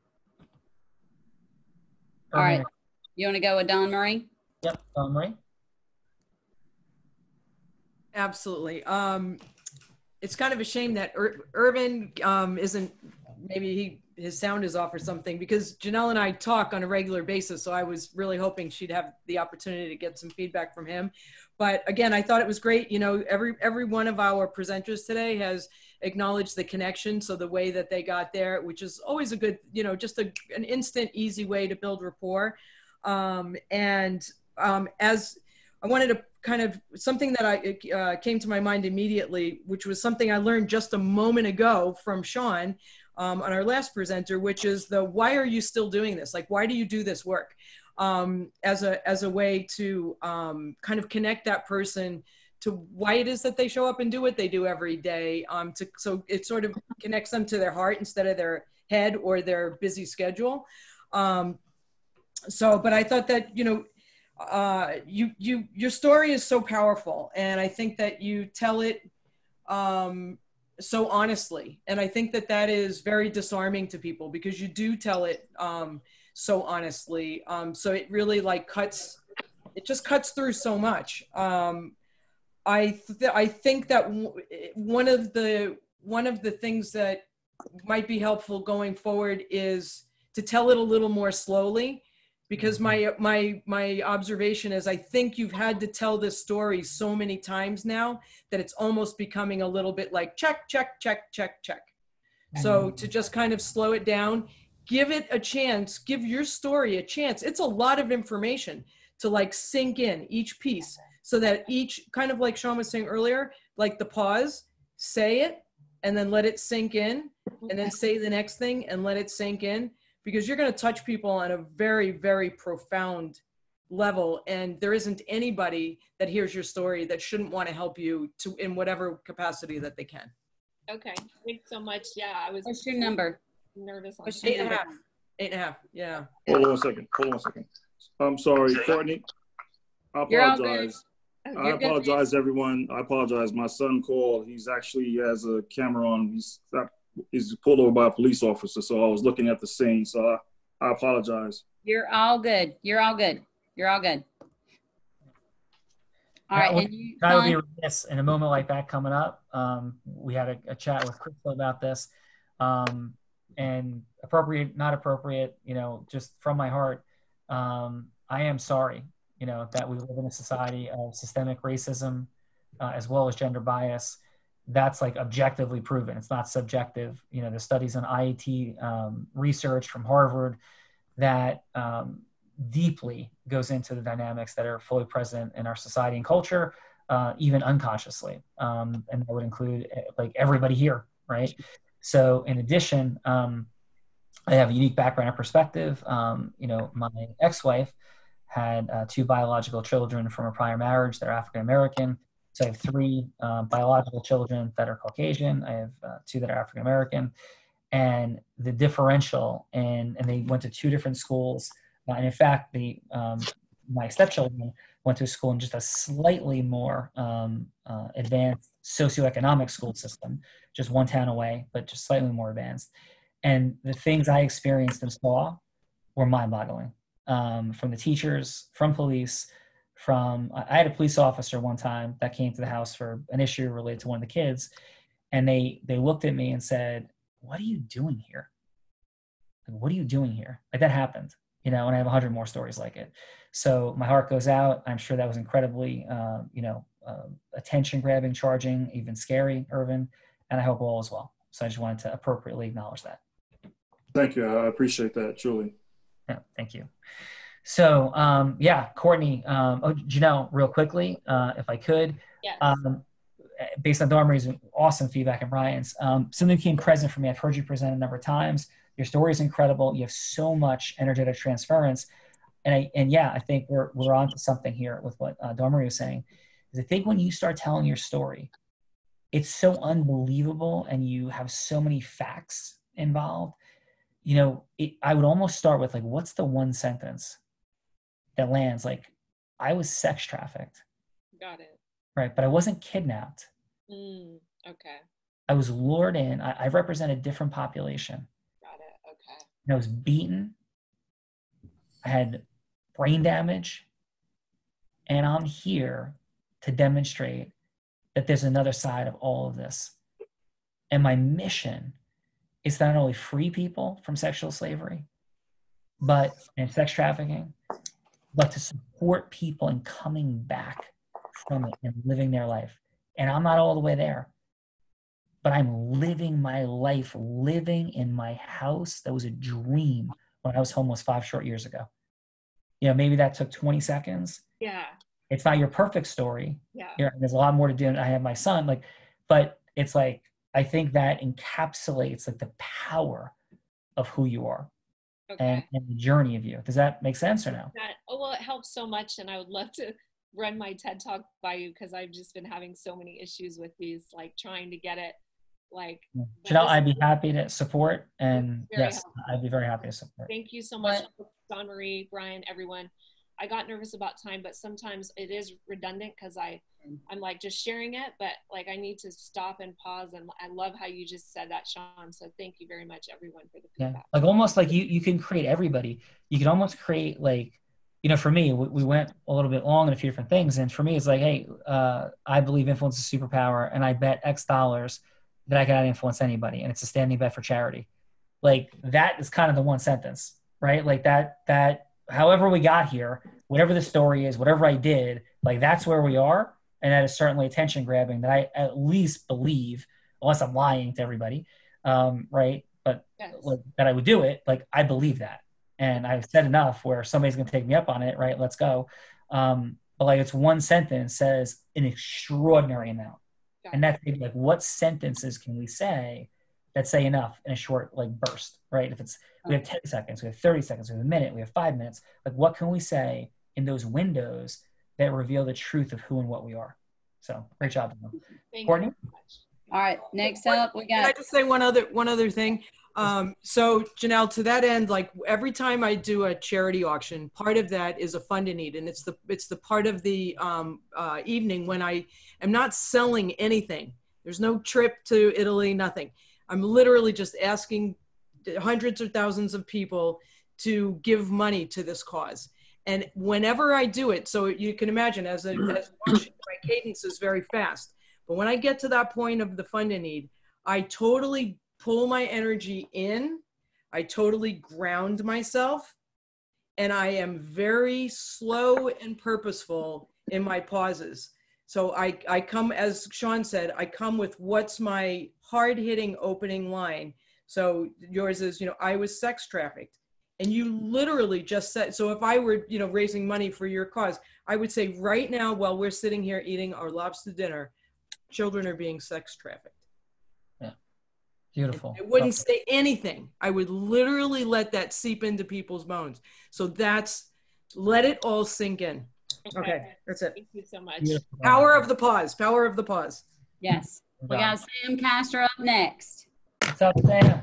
Irvin. All right. You want to go with DawnMarie? Yep, DawnMarie. Absolutely. It's kind of a shame that Irvin isn't, maybe his sound is off or something, because Jennelle and I talk on a regular basis. So I was really hoping she'd have the opportunity to get some feedback from him. But again, I thought it was great. Every one of our presenters today has acknowledged the connection. So the way that they got there, which is always a good, just an instant, easy way to build rapport. As I wanted to kind of, something that came to my mind immediately, which was something I learned just a moment ago from Sean on our last presenter, which is why are you still doing this? Why do you do this work? As a way to kind of connect that person to why it is that they show up and do what they do every day. So it sort of connects them to their heart instead of their head or their busy schedule. But I thought that, your story is so powerful, and I think that you tell it so honestly, and I think that is very disarming to people, because you do tell it so honestly. So it really it just cuts through so much. I think that one of the things that might be helpful going forward is to tell it a little more slowly. Because my observation is, I think you've had to tell this story so many times now that it's almost becoming a little bit like check, check, check, check, check. So to just kind of slow it down, give it a chance, give your story a chance. It's a lot of information to sink in each piece, so that each, kind of like Sean was saying earlier, the pause, say it, and then let it sink in, and then say the next thing and let it sink in. Because you're going to touch people on a very, very profound level. And there isn't anybody that hears your story that shouldn't want to help you in whatever capacity that they can. Okay, thanks so much. Yeah, I was. What's your number? Nervous. On 8.5. 8.5. Yeah. Hold on a second. I'm sorry, Courtney. I apologize. I apologize, everyone. I apologize. My son called. He has a camera on. He's pulled over by a police officer, so I was looking at the scene. So I apologize. You're all good. You're all good. You're all good. All right, and you, I would be remiss in a moment like that coming up. We had a chat with Crystal about this, and appropriate, not appropriate, you know, just from my heart, I am sorry, you know, that we live in a society of systemic racism, as well as gender bias. That's like objectively proven. It's not subjective. You know, the studies on IAT research from Harvard that deeply goes into the dynamics that are fully present in our society and culture, even unconsciously. And that would include like everybody here, right? So in addition, I have a unique background and perspective. You know, my ex-wife had 2 biological children from a prior marriage that are African-American. So I have 3 biological children that are Caucasian. I have 2 that are African-American. And the differential, and they went to 2 different schools. And in fact, my stepchildren went to a school in just a slightly more advanced socioeconomic school system, just 1 town away, but just slightly more advanced. And the things I experienced and saw were mind-boggling, from the teachers, from police, I had a police officer one time that came to the house for an issue related to one of the kids, and they looked at me and said, "What are you doing here? Like, what are you doing here?" Like, that happened, you know, and I have 100 more stories like it. So my heart goes out. I'm sure that was incredibly, you know, attention grabbing, charging, even scary, Irvin, and I hope all is well. So I just wanted to appropriately acknowledge that. Thank you. I appreciate that, truly. Yeah, thank you. So, yeah, Courtney, Jennelle, real quickly, if I could. Yes. Based on DawnMarie's awesome feedback and Bryan's, something became present for me. I've heard you present a number of times. Your story is incredible. You have so much energetic transference. And yeah, I think we're onto something here with what DawnMarie was saying. Is I think when you start telling your story, it's so unbelievable and you have so many facts involved. You know, I would almost start with like, what's the one sentence that lands? Like, I was sex trafficked. Got it. Right, but I wasn't kidnapped. Okay. I was lured in. I represent a different population. Got it. Okay. And I was beaten. I had brain damage. And I'm here to demonstrate that there's another side of all of this. And my mission is to not only free people from sexual slavery, and sex trafficking, but to support people in coming back from it and living their life. And I'm not all the way there, but I'm living my life, living in my house that was a dream when I was homeless 5 short years ago. You know, maybe that took 20 seconds. Yeah. It's not your perfect story. Yeah. You know, there's a lot more to do. And I have my son, like, but it's like, I think that encapsulates like the power of who you are. Okay. And the journey of you. Does that make sense or no? Well, it helps so much. And I would love to run my TED Talk by you because I've just been having so many issues with these, like trying to get it, like. Jennelle, I'd be happy to support. And yes, helpful. I'd be very happy to support. Thank you so much, DawnMarie, Bryan, everyone. I got nervous about time, but sometimes it is redundant because I'm like just sharing it, but like I need to stop and pause. And I love how you just said that, Sean. So thank you very much, everyone, for the feedback. Like almost like you can create everybody. You can almost create like, you know, for me, we went a little bit long in a few different things. And for me, it's like, hey, I believe influence is superpower. And I bet X dollars that I can influence anybody. And it's a standing bet for charity. Like that is kind of the one sentence, right? Like that however we got here, whatever the story is, whatever I did, like that's where we are. And that is certainly attention grabbing that I at least believe, unless I'm lying to everybody, right? But yes. Like, that I would do it. Like I believe that. And I've said enough where somebody's going to take me up on it, right? Let's go. But like it's one sentence says an extraordinary amount. And that's maybe like what sentences can we say that say enough in a short like burst, right? If it's, we have 10 seconds, we have 30 seconds, we have a minute, we have 5 minutes. Like what can we say in those windows that reveal the truth of who and what we are? So great job. Courtney? All right, next up we got. Can I just say one other thing? So Jennelle, to that end, like every time I do a charity auction, part of that is a fund in need, and it's the part of the evening when I am not selling anything. There's no trip to Italy, nothing. I'm literally just asking hundreds or thousands of people to give money to this cause. And whenever I do it, so you can imagine as my cadence is very fast. But when I get to that point of the funding need, I totally pull my energy in. I totally ground myself. And I am very slow and purposeful in my pauses. So I come, as Sean said, I come with what's my hard-hitting opening line. So yours is, I was sex trafficked. And you literally just said, so if I were, raising money for your cause, I would say right now, while we're sitting here eating our lobster dinner, children are being sex trafficked. Yeah, beautiful. I wouldn't say anything. I would literally let that seep into people's bones. So let it all sink in. Okay, that's it. Thank you so much. Power of the pause, power of the pause. Yes. We got Sam Castro up next. What's up, Sam?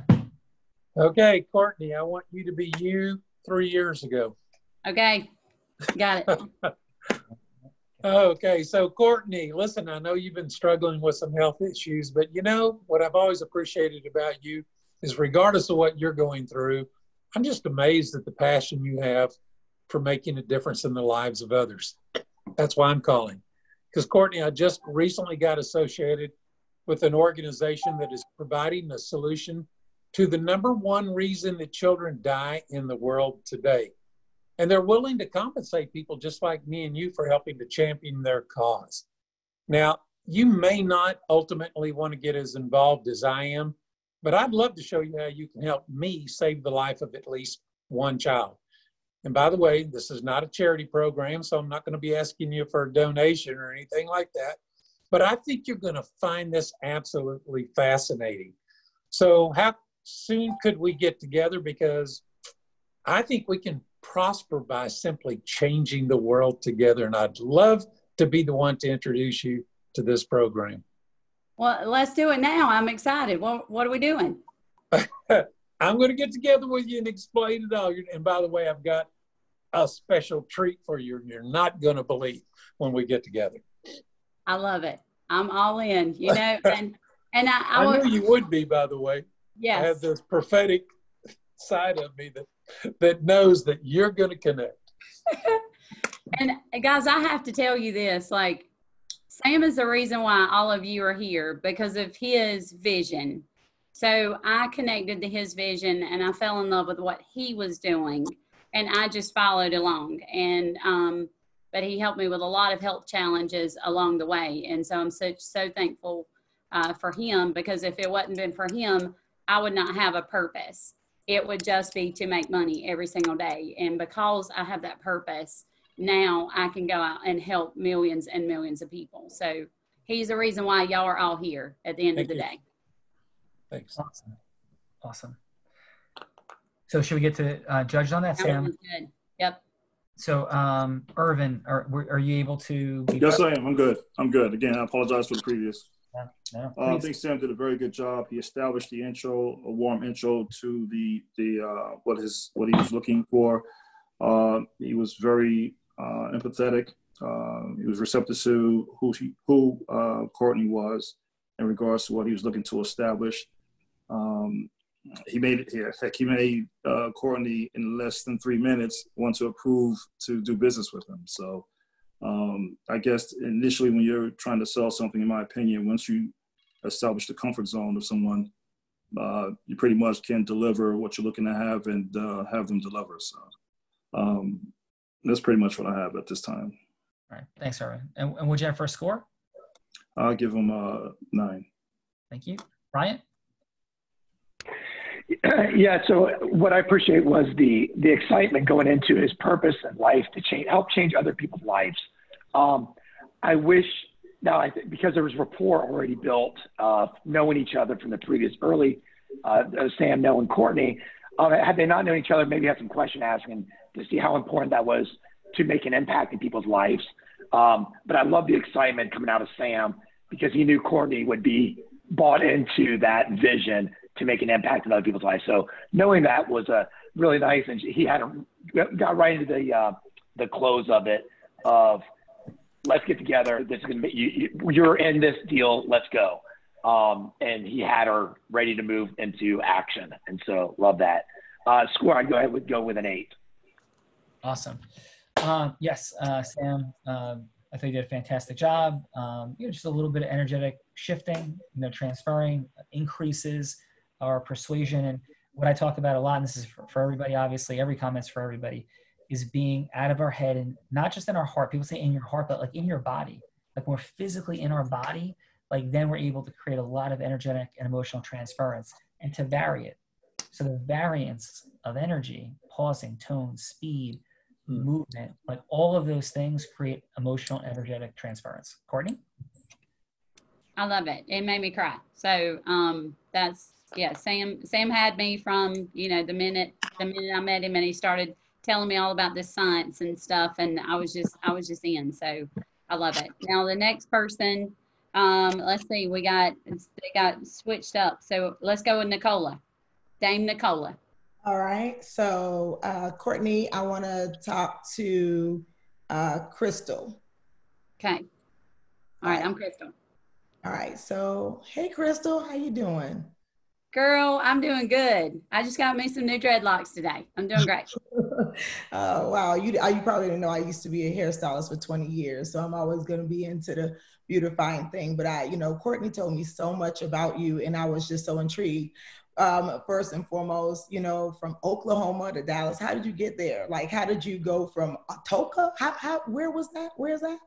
Okay, Courtney, I want you to be you 3 years ago. Okay, got it. Okay, so Courtney, listen, I know you've been struggling with some health issues, but what I've always appreciated about you is regardless of what you're going through, I'm just amazed at the passion you have for making a difference in the lives of others. That's why I'm calling. Because Courtney, I just recently got associated with an organization that is providing a solution to the #1 reason that children die in the world today. And they're willing to compensate people just like me and you for helping to champion their cause. Now, you may not ultimately want to get as involved as I am, but I'd love to show you how you can help me save the life of at least one child. And by the way, this is not a charity program, so I'm not going to be asking you for a donation or anything like that. But I think you're going to find this absolutely fascinating. So how soon could we get together? Because I think we can prosper by simply changing the world together. And I'd love to be the one to introduce you to this program. Well, let's do it now. I'm excited. What are we doing? I'm going to get together with you and explain it all. And by the way, I've got a special treat for you. You're not going to believe when we get together. I love it. I'm all in, and I knew you would be, by the way. Yes. I have this prophetic side of me that knows that you're going to connect. And guys, I have to tell you this, Sam is the reason why all of you are here, because of his vision. So I connected to his vision and I fell in love with what he was doing, and I just followed along. And but he helped me with a lot of health challenges along the way. And so I'm so thankful for him, because if it wasn't been for him, I would not have a purpose. It would just be to make money every single day. And because I have that purpose, now I can go out and help millions and millions of people. So he's the reason why y'all are all here at the end of the day. Thanks. Awesome. So should we get to judge on that, Sam? Good. Yep. So Irvin, are you able to? Yes, I am. I'm good. Again, I apologize for the previous. No, I think Sam did a very good job. He established the intro, a warm intro to the what he was looking for. He was very empathetic. He was receptive to who Courtney was in regards to what he was looking to establish. He made Courtney in less than 3 minutes want to approve to do business with him. So I guess initially when you're trying to sell something, in my opinion, once you establish the comfort zone of someone, you pretty much can deliver what you're looking to have and have them deliver. So that's pretty much what I have at this time. All right. Thanks, Irvin. And would you have for a score? I'll give him 9. Thank you. Bryan? Yeah, so what I appreciate was the excitement going into his purpose in life to help change other people's lives. I wish now, because there was rapport already built, knowing each other from the previous early, Sam, Noah, and Courtney, had they not known each other, maybe had some question asking to see how important that was to make an impact in people's lives. But I love the excitement coming out of Sam, because he knew Courtney would be bought into that vision to make an impact in other people's lives. So knowing that was really nice, and he got right into the close of it. Of let's get together. This is gonna be you're in this deal. Let's go. And he had her ready to move into action, and so love that. Score, I'd go with an 8. Awesome. Yes, Sam, I think you did a fantastic job. Just a little bit of energetic shifting, transferring increases our persuasion. And what I talk about a lot, and this is for everybody, obviously, every comment's for everybody, is being out of our head and not just in our heart. People say in your heart, but like in your body. Like when we're physically in our body, like then we're able to create a lot of energetic and emotional transference and to vary it. So the variance of energy, pausing, tone, speed, movement, like all of those things create emotional, energetic transference. Courtney? I love it. It made me cry. So that's, yeah, Sam had me from, the minute I met him and he started telling me all about this science and stuff, and I was just in. So I love it. Now the next person, let's see, they got switched up. So let's go with Nicola. Dame Nicola. All right. So Courtney, I want to talk to Crystal. Okay. All right. I'm Crystal. All right. So, hey, Crystal, how you doing? Girl, I'm doing good. I just got me some new dreadlocks today. I'm doing great. Wow. You probably didn't know I used to be a hairstylist for 20 years. So I'm always going to be into the beautifying thing. But Courtney told me so much about you and I was just so intrigued. First and foremost, from Oklahoma to Dallas, how did you get there? Like, how did you go from Atoka? Where was that? Where's that?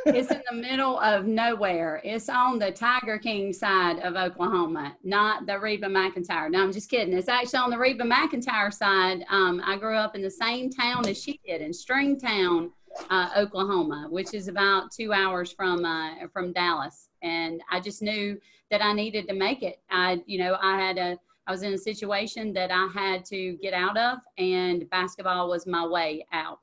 It's in the middle of nowhere. It's on the Tiger King side of Oklahoma, not the Reba McEntire. No, I'm just kidding. It's actually on the Reba McEntire side. I grew up in the same town as she did, in Stringtown, Oklahoma, which is about 2 hours from Dallas. And I just knew that I needed to make it. I was in a situation that I had to get out of, and basketball was my way out.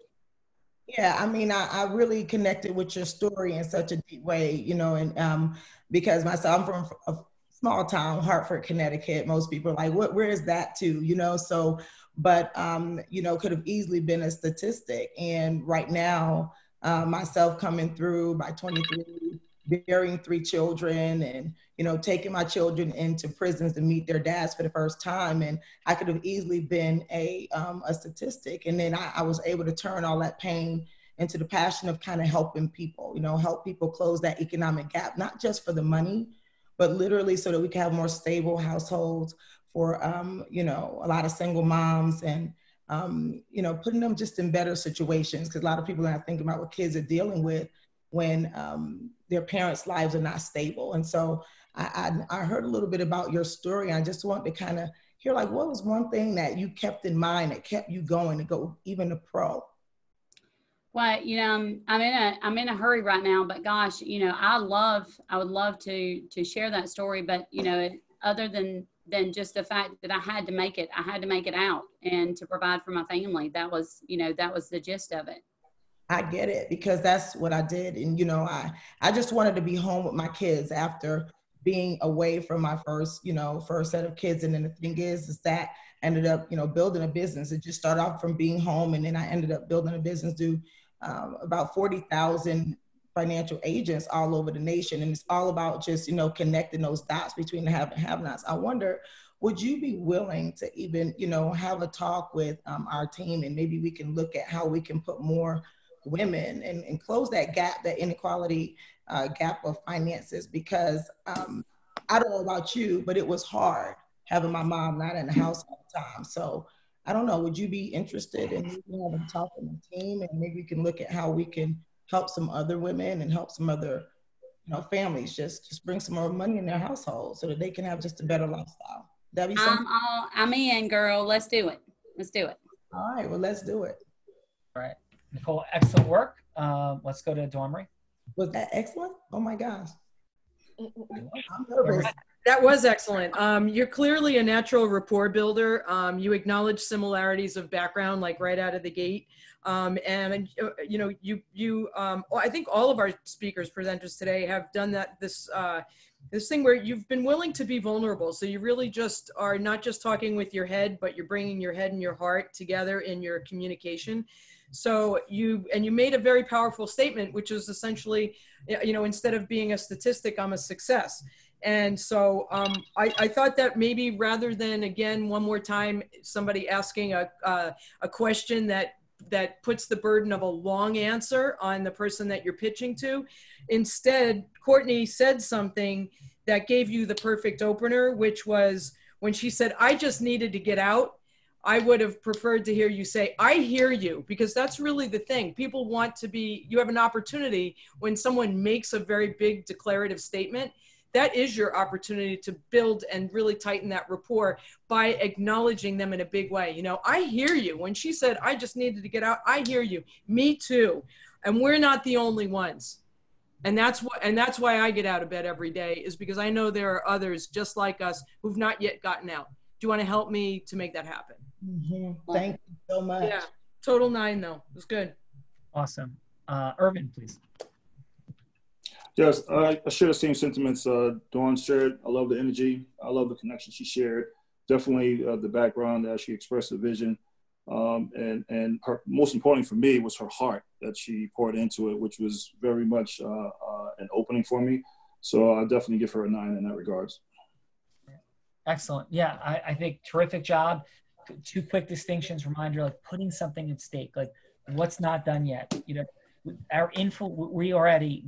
Yeah, I really connected with your story in such a deep way, and because I'm from a small town, Hartford, Connecticut. Most people are like, where is that to, so, but, could have easily been a statistic. And right now, myself coming through by 23, bearing 3 children and, taking my children into prisons to meet their dads for the first time. And I could have easily been a statistic. And then I was able to turn all that pain into the passion of kind of helping people, help people close that economic gap, not just for the money, but literally so that we can have more stable households for, a lot of single moms and, putting them just in better situations. Because a lot of people are not thinking about what kids are dealing with when their parents' lives are not stable. And so I heard a little bit about your story. I just want to kind of hear, like, what was one thing that you kept in mind that kept you going to go even to pro? Well, I'm in a hurry right now, but gosh, I would love to share that story, but other than just the fact that I had to make it out and to provide for my family. That was the gist of it. I get it, because that's what I did. And, I just wanted to be home with my kids after being away from my first set of kids. And then the thing is that I ended up, building a business. It just started off from being home. And then I ended up building a business, about 40,000 financial agents all over the nation. And it's all about just, connecting those dots between the have and have-nots. I wonder, would you be willing to even, have a talk with our team, and maybe we can look at how we can put more women and close that gap, that inequality gap of finances? Because I don't know about you, but it was hard having my mom not in the house all the time. So I don't know, would you be interested in having a talk with the team, and maybe we can look at how we can help some other women and help some other families just bring some more money in their household so that they can have just a better lifestyle? That'd be something. I'm in, girl. Let's do it. All right, well, let's do it. All right, Nicole, excellent work. Let's go to DawnMarie. Was that excellent? Oh my gosh. I'm nervous. That was excellent. You're clearly a natural rapport builder. You acknowledge similarities of background, like right out of the gate. I think all of our speakers, presenters today have done that, this thing where you've been willing to be vulnerable. So you really just are not just talking with your head, but you're bringing your head and your heart together in your communication. So you made a very powerful statement, which is essentially, instead of being a statistic, I'm a success. And so I thought that maybe rather than, again, one more time, somebody asking a question that that puts the burden of a long answer on the person that you're pitching to. Instead, Courtney said something that gave you the perfect opener, which was when she said, I just needed to get out. I would have preferred to hear you say, I hear you, because that's really the thing. People want to be, you have an opportunity when someone makes a very big declarative statement. That is your opportunity to build and really tighten that rapport by acknowledging them in a big way. You know, I hear you. When she said, I just needed to get out, I hear you. Me too. And we're not the only ones. And that's why I get out of bed every day, is because I know there are others just like us who've not yet gotten out. Do you want to help me to make that happen? Mm-hmm. Thank you so much. Yeah, total 9 though. It was good. Awesome. Irvin, please. Yes, I share the same sentiments Dawn shared. I love the energy. I love the connection she shared. Definitely the background that she expressed the vision. And her, most importantly for me was her heart that she poured into it, which was very much an opening for me. So I'll definitely give her a 9 in that regards. Excellent. Yeah, I think terrific job. 2 quick distinctions, reminder, like putting something at stake, like what's not done yet. You know, our info, we are at a,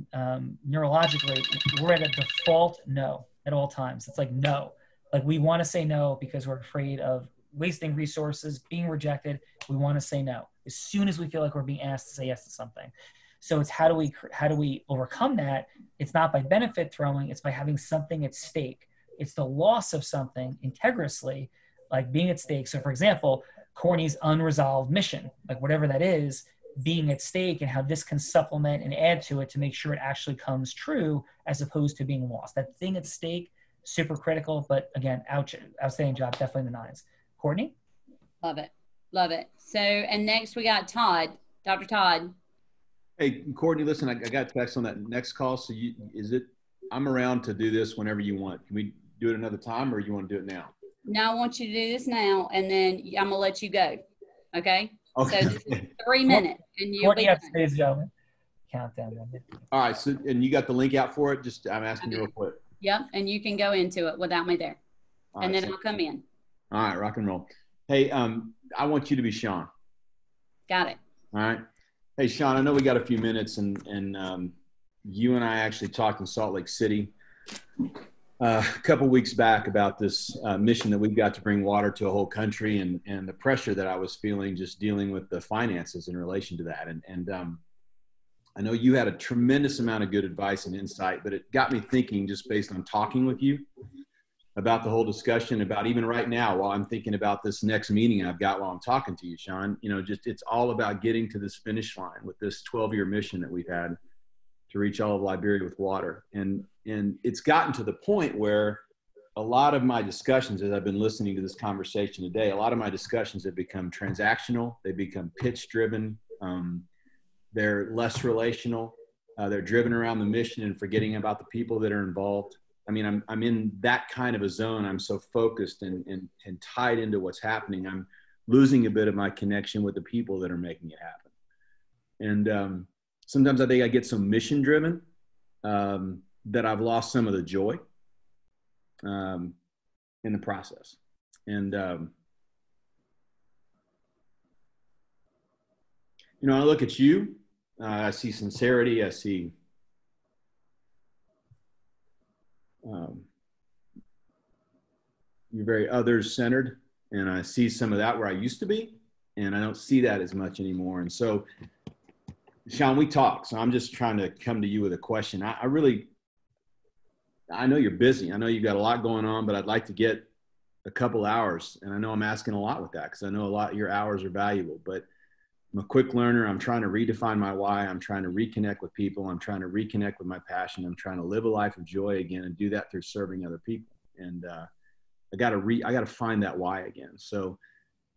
neurologically, we're at a default no at all times. It's like no. Like we want to say no because we're afraid of wasting resources, being rejected. We want to say no as soon as we feel like we're being asked to say yes to something. So it's how do we overcome that? It's not by benefit throwing, it's by having something at stake. It's the loss of something integrously, like being at stake. So for example, Courtney's unresolved mission, like whatever that is, being at stake, and how this can supplement and add to it to make sure it actually comes true as opposed to being lost. That thing at stake, super critical, but again, outstanding job, definitely in the 9s. Courtney? Love it. Love it. So, and next we got Todd, Dr. Todd. Hey, Courtney, listen, I got text on that next call. So I'm around to do this whenever you want. Can we do it another time, or you want to do it now? No, I want you to do this now, and then I'm going to let you go. Okay? Okay. So this is 3 minutes, and you'll Courtney be Epps, ladies and gentlemen. Countdown. All right. So, and you got the link out for it? Just, I'm asking you real quick. Yep, and you can go into it without me there. All and right, then I'll come in. All right, rock and roll. Hey, I want you to be Sean. Got it. All right. Hey, Sean, I know we got a few minutes, and you and I actually talked in Salt Lake City a couple weeks back about this mission that we've got to bring water to a whole country, and the pressure that I was feeling just dealing with the finances in relation to that. And I know you had a tremendous amount of good advice and insight, but it got me thinking, just based on talking with you about the whole discussion, about even right now, while I'm thinking about this next meeting I've got while I'm talking to you, Sean, you know, just, it's all about getting to this finish line with this 12-year mission that we've had to reach all of Liberia with water. And it's gotten to the point where a lot of my discussions, as I've been listening to this conversation today, a lot of my discussions have become transactional. They become pitch driven. They're less relational. They're driven around the mission and forgetting about the people that are involved. I mean, I'm in that kind of a zone. I'm so focused and tied into what's happening. I'm losing a bit of my connection with the people that are making it happen. And sometimes I think I get so mission driven that I've lost some of the joy in the process. And, you know, I look at you, I see sincerity, I see you're very others-centered, and I see some of that where I used to be, and I don't see that as much anymore. And so, Sean, we talk, so I'm just trying to come to you with a question. I know you're busy. I know you've got a lot going on, but I'd like to get a couple hours, and I know I'm asking a lot with that because I know a lot of your hours are valuable, but I'm a quick learner. I'm trying to redefine my why. I'm trying to reconnect with people. I'm trying to reconnect with my passion. I'm trying to live a life of joy again and do that through serving other people. And I got to find that why again. So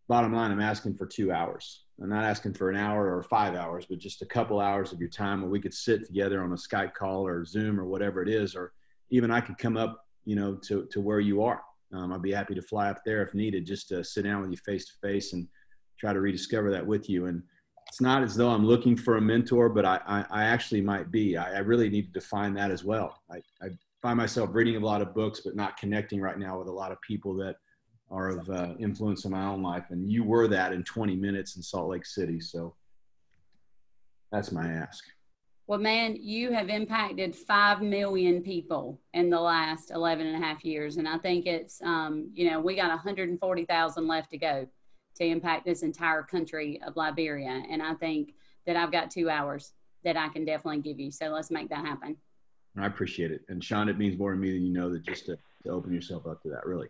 bottom line, I'm asking for 2 hours. I'm not asking for an hour or 5 hours, but just a couple hours of your time where we could sit together on a Skype call or Zoom or whatever it is, or even I could come up, you know, to where you are. I'd be happy to fly up there if needed, just to sit down with you face to face and try to rediscover that with you. And it's not as though I'm looking for a mentor, but I actually might be. I really need to define that as well. I find myself reading a lot of books, but not connecting right now with a lot of people that are of influence in my own life. And you were that in 20 minutes in Salt Lake City. So that's my ask. Well, man, you have impacted 5 million people in the last 11 and a half years. And I think it's, you know, we got 140,000 left to go to impact this entire country of Liberia. And I think that I've got 2 hours that I can definitely give you. So let's make that happen. I appreciate it. And Sean, it means more to me than you know, that just to open yourself up to that, really.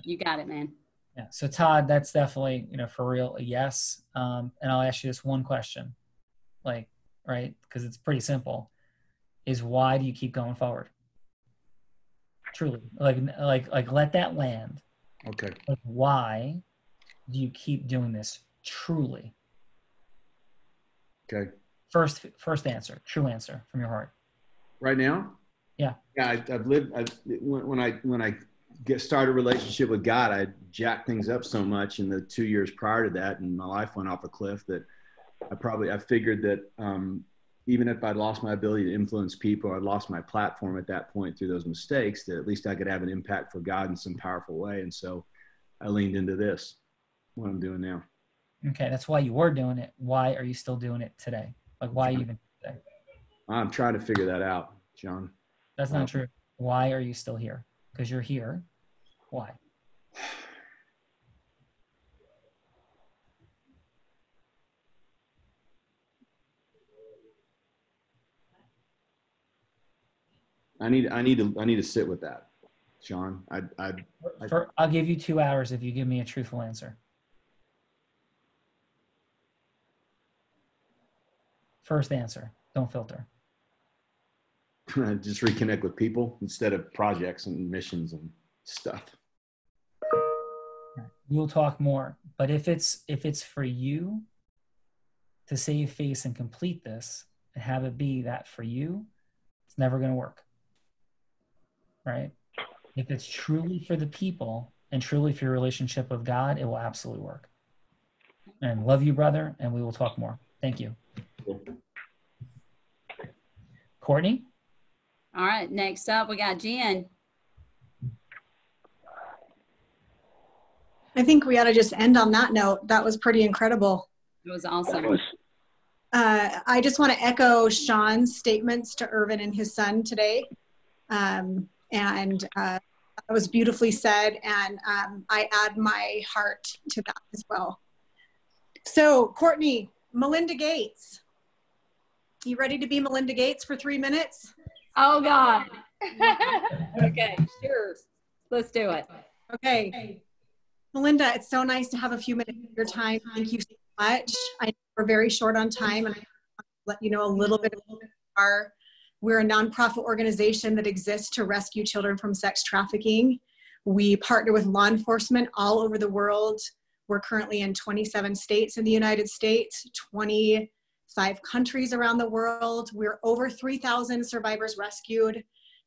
You got it, man. Yeah. So Todd, that's definitely, you know, for real, a yes. And I'll ask you this one question, like, right? Because it's pretty simple, is why do you keep going forward? Truly, like let that land. Okay. Like, why do you keep doing this? Truly. Okay. First answer, true answer from your heart. Right now? Yeah. Yeah, when I started a relationship with God, I jacked things up so much in the 2 years prior to that, and my life went off a cliff, that I figured that even if I'd lost my ability to influence people, I'd lost my platform at that point through those mistakes, that at least I could have an impact for God in some powerful way. And so I leaned into this, what I'm doing now. Okay, that's why you were doing it. Why are you still doing it today? Like, why even today? I'm trying to figure that out, John. That's not true. Why are you still here? Because you're here. Why? I need to sit with that, Sean. I'll give you 2 hours if you give me a truthful answer. First answer, don't filter. Just reconnect with people instead of projects and missions and stuff. We'll talk more, but if it's for you to save face and complete this and have it be that for you, it's never going to work. Right? If it's truly for the people and truly for your relationship with God, it will absolutely work. And love you, brother, and we will talk more. Thank you. Courtney? All right, next up we got Jen. I think we ought to just end on that note. That was pretty incredible. It was awesome. I just want to echo Sean's statements to Irvin and his son today. That was beautifully said, and I add my heart to that as well. So, Courtney, Melinda Gates. You ready to be Melinda Gates for 3 minutes? Oh, God. Okay, sure. Let's do it. Okay. Melinda, it's so nice to have a few minutes of your time. Thank you so much. I know we're very short on time, and I want to let you know a little bit about we're a nonprofit organization that exists to rescue children from sex trafficking. We partner with law enforcement all over the world. We're currently in 27 states in the United States, 25 countries around the world. We're over 3,000 survivors rescued.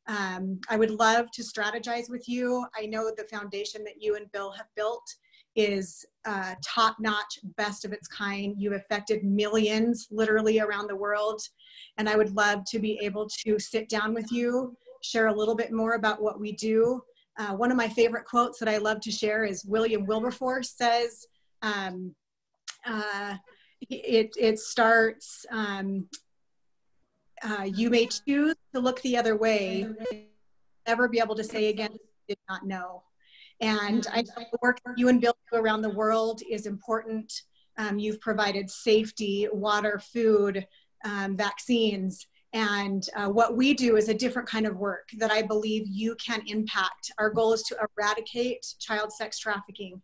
I would love to strategize with you. I know the foundation that you and Bill have built is top-notch, best of its kind. You've affected millions literally around the world. And I would love to be able to sit down with you, share a little bit more about what we do. One of my favorite quotes that I love to share is William Wilberforce says, it starts, you may choose to look the other way, never be able to say again, did not know. And I know the work that you and Bill do around the world is important. You've provided safety, water, food, vaccines. And what we do is a different kind of work that I believe you can impact. Our goal is to eradicate child sex trafficking.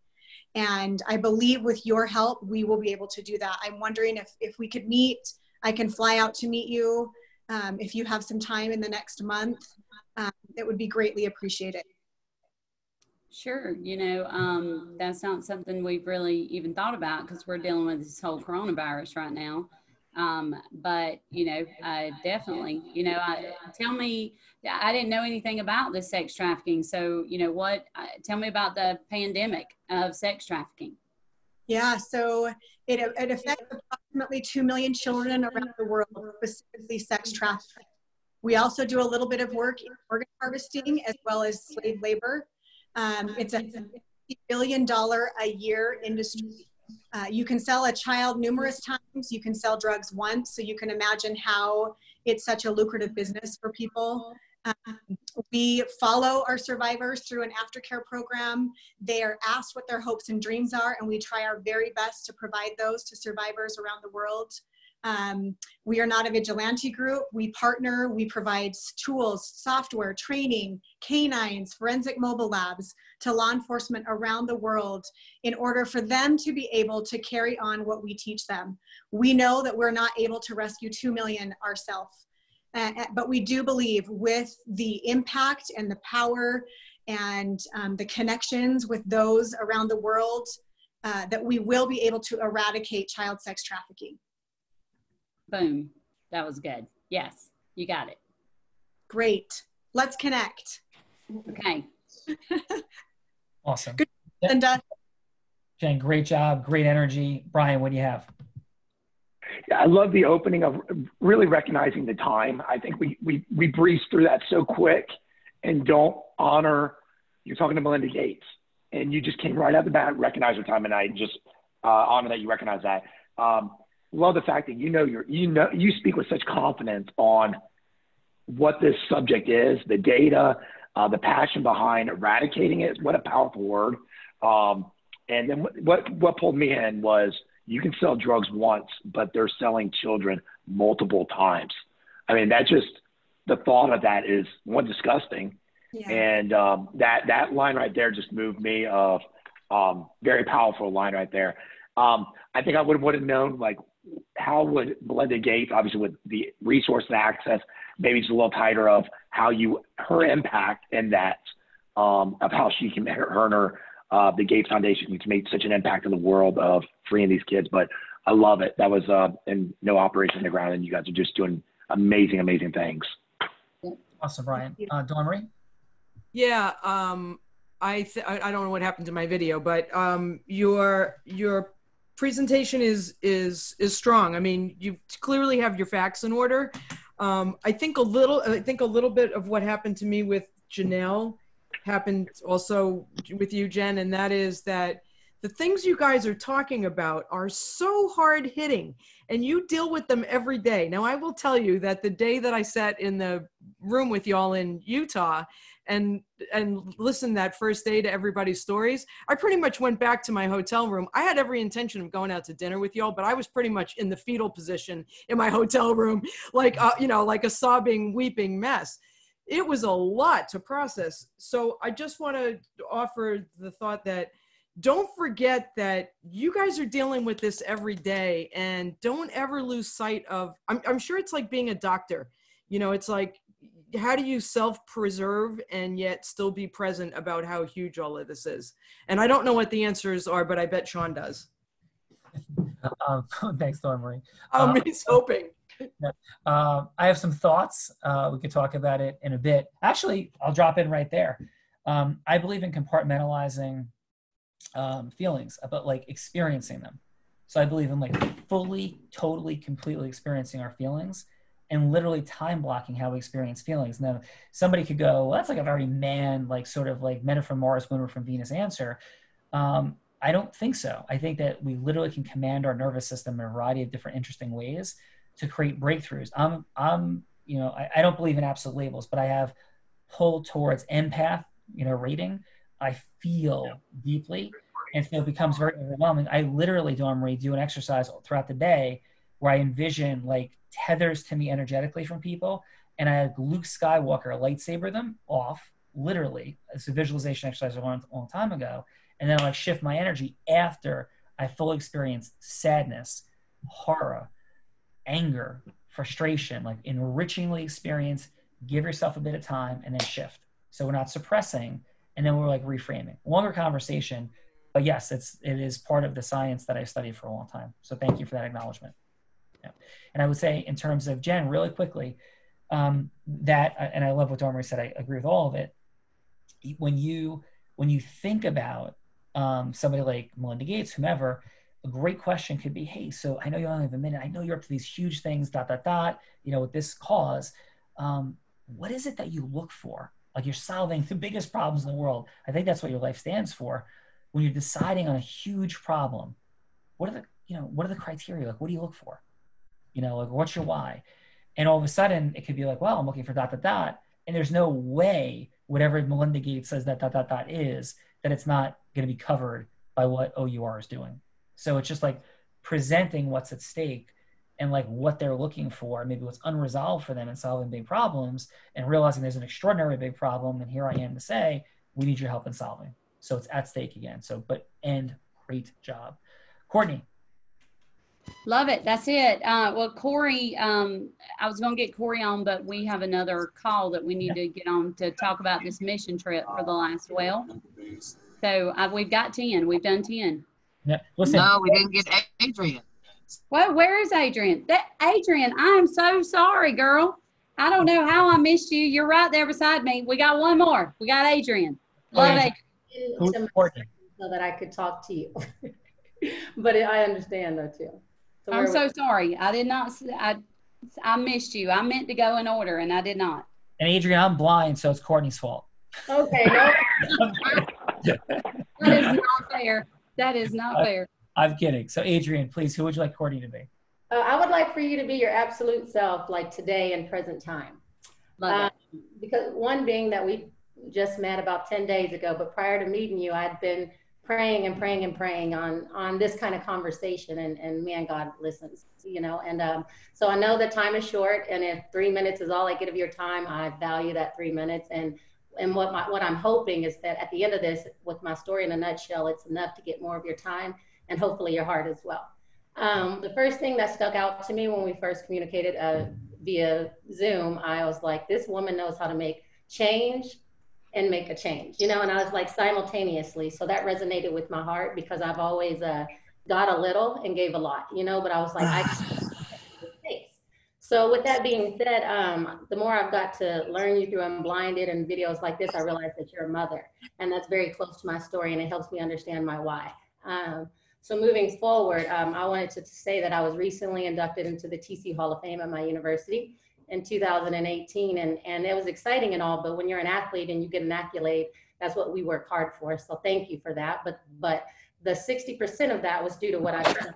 And I believe with your help, we will be able to do that. I'm wondering if we could meet. I can fly out to meet you. If you have some time in the next month, it would be greatly appreciated. Sure. You know, that's not something we've really even thought about because we're dealing with this whole coronavirus right now. But, you know, definitely, you know, tell me, I didn't know anything about the sex trafficking. So, you know what, tell me about the pandemic of sex trafficking. Yeah, so it affects approximately 2 million children around the world, specifically sex trafficking. We also do a little bit of work in organ harvesting as well as slave labor. It's a multi-billion dollar a year industry. You can sell a child numerous times. You can sell drugs once. So you can imagine how it's such a lucrative business for people. We follow our survivors through an aftercare program. They are asked what their hopes and dreams are, and we try our very best to provide those to survivors around the world. We are not a vigilante group. We partner, we provide tools, software, training, canines, forensic mobile labs to law enforcement around the world in order for them to be able to carry on what we teach them. We know that we're not able to rescue 2 million ourselves, but we do believe with the impact and the power and the connections with those around the world that we will be able to eradicate child sex trafficking. Boom. That was good. Yes, you got it. Great. Let's connect. Okay. Awesome. Good. And Jen, great job. Great energy. Bryan, what do you have? Yeah, I love the opening of really recognizing the time. I think we breeze through that so quick and don't honor, you're talking to Melinda Gates, and you just came right out the bat, recognize her time, and I just honor that you recognize that. Love the fact that you speak with such confidence on what this subject is, the data, the passion behind eradicating it. What a powerful word. And then what pulled me in was you can sell drugs once, but they're selling children multiple times. I mean, that just, the thought of that is, one, disgusting. Yeah. And that line right there just moved me. Very powerful line right there. I think I would have known, like, how would Melinda Gates, obviously with the resource and access, maybe just a little tighter of how her impact in that, of how she can, her and her, the Gates Foundation can make such an impact in the world of freeing these kids. But I love it. That was and no operation on the ground, and you guys are just doing amazing, amazing things. Awesome, Bryan. DawnMarie? Yeah, I don't know what happened to my video, but your presentation is strong. I mean, you clearly have your facts in order. I think a little bit of what happened to me with Jennelle happened also with you, Jen, and that is that the things you guys are talking about are so hard hitting, and you deal with them every day. Now, I will tell you that the day that I sat in the room with y'all in Utah and listened that first day to everybody's stories, I pretty much went back to my hotel room. I had every intention of going out to dinner with y'all, but I was pretty much in the fetal position in my hotel room, like, like a sobbing, weeping mess. It was a lot to process. So I just want to offer the thought that don't forget that you guys are dealing with this every day, and don't ever lose sight of, I'm sure it's like being a doctor. It's like, how do you self-preserve and yet still be present about how huge all of this is? And I don't know what the answers are, but I bet Sean does. Thanks, DawnMarie. He's hoping. I have some thoughts. We could talk about it in a bit. Actually, I'll drop in right there. I believe in compartmentalizing feelings, about like experiencing them. So I believe in like fully, totally, completely experiencing our feelings and literally time blocking how we experience feelings. Now, somebody could go, well, that's like a very sort of like men are from Mars, women are from Venus answer. I don't think so. I think that we literally can command our nervous system in a variety of different interesting ways to create breakthroughs. I don't believe in absolute labels, but I have pulled towards empath, rating. I feel deeply, and so it becomes very overwhelming. I literally, DawnMarie, do an exercise throughout the day where I envision like tethers to me energetically from people, and I like Luke Skywalker lightsaber them off, literally. It's a visualization exercise I learned a long time ago, and then I like shift my energy after I fully experience sadness, horror, anger, frustration, like enrichingly experience, give yourself a bit of time, and then shift. So we're not suppressing, and then we're like reframing. Longer conversation, but yes, it is part of the science that I studied for a long time. So thank you for that acknowledgement. Yeah. And I would say in terms of Jen, really quickly, that, and I love what DawnMarie said, I agree with all of it. When you think about somebody like Melinda Gates, whomever, a great question could be, hey, so I know you only have a minute. I know you're up to these huge things, ... with this cause. What is it that you look for? Like you're solving the biggest problems in the world. I think that's what your life stands for. when you're deciding on a huge problem, what are the criteria? Like, what do you look for? Like, what's your why? And all of a sudden it could be like, well, I'm looking for ... And there's no way whatever Melinda Gates says that ... is, that it's not going to be covered by what OUR is doing. So it's just like presenting what's at stake and like what they're looking for, maybe what's unresolved for them in solving big problems, and realizing there's an extraordinary big problem. And here I am to say, we need your help in solving. So it's at stake again. Great job. Courtney. Love it. That's it. Well, Cory, I was going to get Cory on, but we have another call that we need to get on to talk about this mission trip for the last well. So we've got 10. We've done 10. Yeah. Listen. No, we didn't get Adrianne. Well, where is Adrianne? Adrianne, I am so sorry, girl. I don't know how I missed you. You're right there beside me. We got one more. We got Adrianne. Love Adrianne. So that I could talk to you. But I understand though too. So I'm so sorry. I did not. I missed you. I meant to go in order, and I did not. And Adrianne, I'm blind, so it's Courtney's fault. Okay. No. That is not fair. That is not fair. I'm kidding. So Adrianne, please, who would you like Courtney to be? I would like for you to be your absolute self, like today and present time. Love it. Because one being that we just met about 10 days ago, but prior to meeting you, I'd been praying and praying and praying on this kind of conversation, and man, God listens, and so I know the time is short, and if 3 minutes is all I get of your time, I value that 3 minutes, and what I'm hoping is that at the end of this, with my story in a nutshell, it's enough to get more of your time and hopefully your heart as well. The first thing that stuck out to me when we first communicated via Zoom, I was like, this woman knows how to make change and make a change, and I was like simultaneously. So that resonated with my heart because I've always got a little and gave a lot, but I was like, I So with that being said, the more I've got to learn you through Unblinded and videos like this, I realized that you're a mother, and that's very close to my story, and it helps me understand my why. So moving forward, I wanted to say that I was recently inducted into the TC Hall of Fame at my university in 2018, and it was exciting and all, but when you're an athlete and you get an accolade, that's what we work hard for. So thank you for that. But the 60% of that was due to what I did.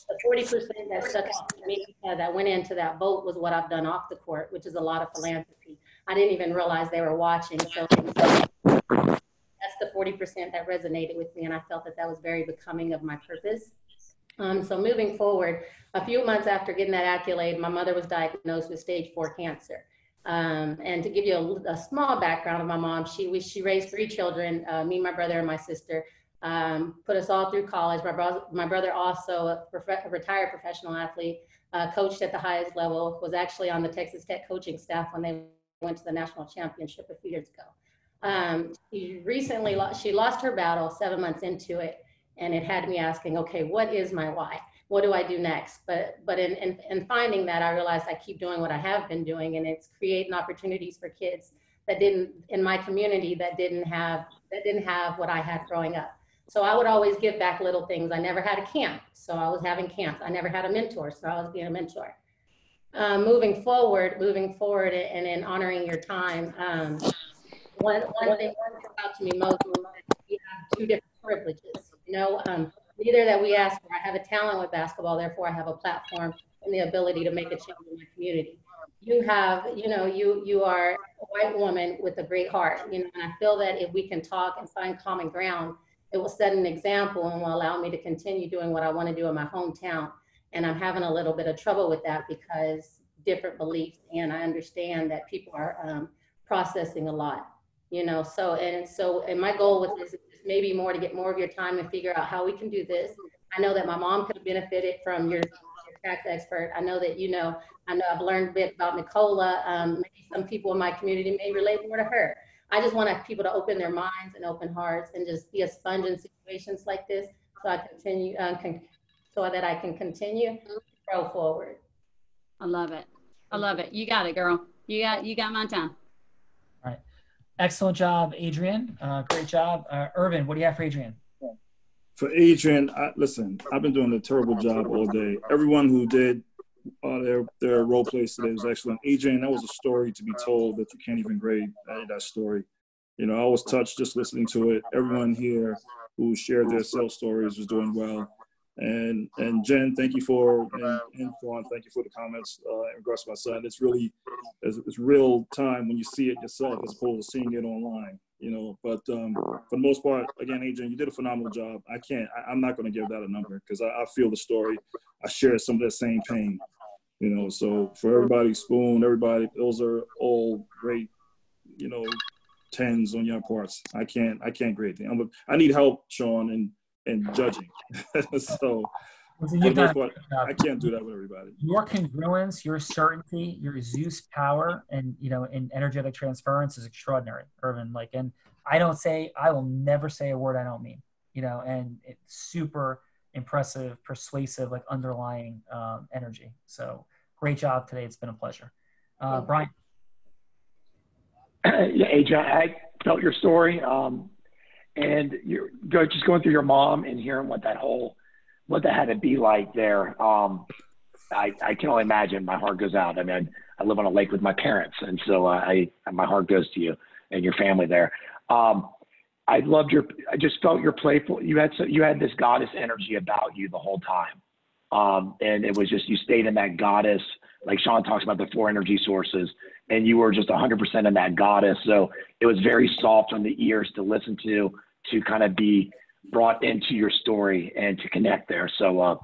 The 40% that stuck out to me that went into that vote was what I've done off the court, which is a lot of philanthropy. I didn't even realize they were watching. So that's the 40% that resonated with me, and I felt that was very becoming of my purpose. So moving forward, a few months after getting that accolade, my mother was diagnosed with stage 4 cancer. And to give you a small background of my mom, she raised 3 children, me, my brother, and my sister, put us all through college. My brother also a retired professional athlete, coached at the highest level, was actually on the Texas Tech coaching staff when they went to the national championship a few years ago. She lost her battle 7 months into it. And it had me asking, okay, what is my why? What do I do next? But in finding that, I realized I keep doing what I have been doing, and it's creating opportunities for kids that in my community that didn't have what I had growing up. So I would always give back little things. I never had a camp, so I was having camps. I never had a mentor, so I was being a mentor. Moving forward, and in honoring your time, one thing that stood out to me most was that we have 2 different privileges. Neither that we ask for. I have a talent with basketball, therefore I have a platform and the ability to make a change in my community. You have, you are a white woman with a great heart, and I feel that if we can talk and find common ground, it will set an example and will allow me to continue doing what I want to do in my hometown. And I'm having a little bit of trouble with that because different beliefs, and I understand that people are processing a lot, and my goal with this is maybe more to get more of your time and figure out how we can do this. I know that my mom could have benefited from your tax expert. I know that I know I've learned a bit about Nicola. Maybe some people in my community may relate more to her. I just want people to open their minds and open hearts and just be a sponge in situations like this, so I continue, so that I can continue to grow forward. I love it. I love it. You got it, girl. You got my time. All right. Excellent job, Adrianne. Great job. Irvin, what do you have for Adrianne? For Adrianne, listen, I've been doing a terrible job all day. Everyone who did their role plays today was excellent. Adrianne, that was a story to be told that you can't even grade that story. You know, I was touched just listening to it. Everyone here who shared their sales stories was doing well. And Jen, thank you and Fawn, thank you for the comments in regards to my son. It's real time when you see it yourself as opposed to seeing it online, you know. But for the most part, again, Adrianne, you did a phenomenal job. I'm not going to give that a number because I feel the story. I share some of that same pain, you know. So for everybody, Spoon, everybody, those are all great, you know, 10s on your parts. I can't grade them. I need help, Sean, and judging. So for the most part, I can't do that with everybody. Your congruence, your certainty, your Zeus power, and in energetic transference is extraordinary, Irvin. And I will never say a word I don't mean. And it's super impressive, persuasive, underlying energy. So great job today. It's been a pleasure. Bryan. Yeah, Adrianne, I felt your story. And you're just going through your mom and hearing what that had to be like there. I can only imagine. My heart goes out. I mean, I live on a lake with my parents, and so my heart goes to you and your family there. I just felt your playful. You had this goddess energy about you the whole time, and it was just you stayed in that goddess. Like Sean talks about the 4 energy sources, and you were just 100% in that goddess. So it was very soft on the ears to listen to kind of be brought into your story and to connect there. So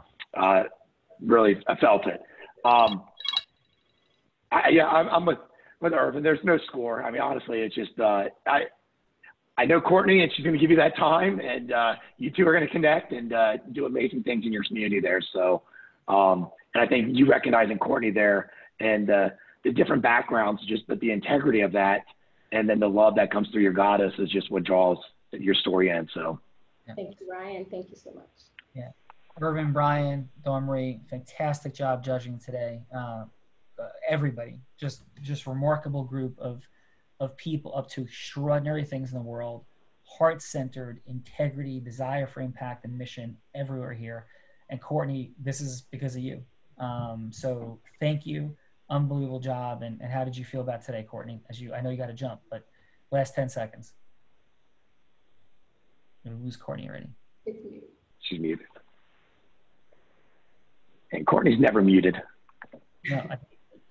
really, I felt it. I'm with Irvin. There's no score. I mean, honestly, it's just I know Courtney, and she's going to give you that time, and you two are going to connect and do amazing things in your community there. So, and I think you recognizing Courtney there and the different backgrounds, but the integrity of that, and then the love that comes through your goddess is just what draws your story in. So, thank you, Ryan. Thank you so much. Yeah, Irvin, Bryan, DawnMarie, fantastic job judging today. Everybody, just remarkable group of people up to extraordinary things in the world, heart-centered, integrity, desire for impact, and mission everywhere here. And Courtney, this is because of you. So thank you. Unbelievable job. And how did you feel about today, Courtney? I know you got to jump, but last 10 seconds. I'm going to lose Courtney already. She's muted. And Courtney's never muted. No, I think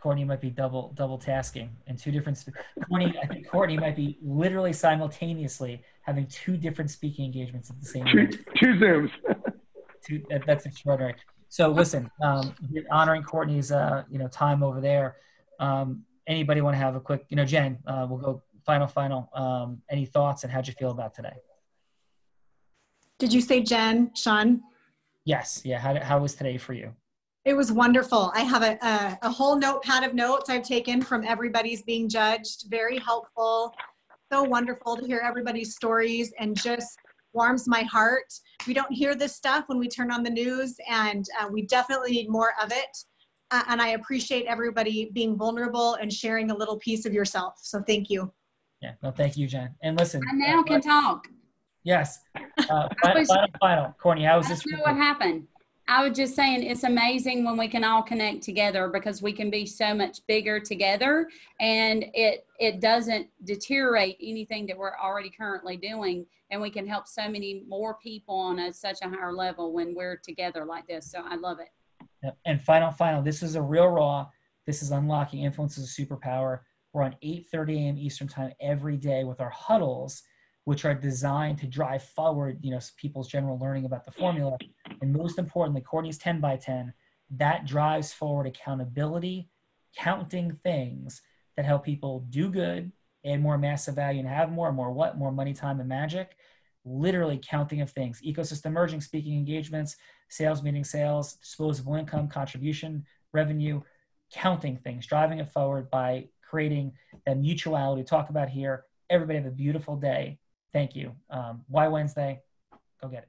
Courtney might be double tasking in 2 different. I think Courtney might be literally simultaneously having 2 different speaking engagements at the same time. 2 Zooms. That's extraordinary. So listen, honoring Courtney's time over there. Anybody want to have a quick, Jen? We'll go final. Any thoughts and how'd you feel about today? Did you say Jen, Sean? Yes. Yeah. How was today for you? It was wonderful. I have a whole notepad of notes I've taken from everybody's being judged. Very helpful. So wonderful to hear everybody's stories and just warms my heart. We don't hear this stuff when we turn on the news, and we definitely need more of it. And I appreciate everybody being vulnerable and sharing a little piece of yourself. So thank you. Yeah, no, thank you, Jen. And listen. I now can talk. Yes. Final. Courtney, how was this? I know what happened. I was just saying it's amazing when we can all connect together because we can be so much bigger together, and it doesn't deteriorate anything that we're already currently doing, and we can help so many more people on such a higher level when we're together like this. So I love it. Yep. And final. This is a real raw. This is Unlocking Influence as a Superpower. We're on 8:30 a.m. Eastern time every day with our huddles, which are designed to drive forward, people's general learning about the formula. And most importantly, Courtney's 10 by 10, that drives forward accountability, counting things that help people do good, add more massive value and have more money, time, and magic. Literally counting of things, ecosystem merging, speaking engagements, sales meeting sales, disposable income, contribution, revenue, counting things, driving it forward by creating that mutuality we talk about here. Everybody have a beautiful day. Thank you. Why Wednesday? Go get it.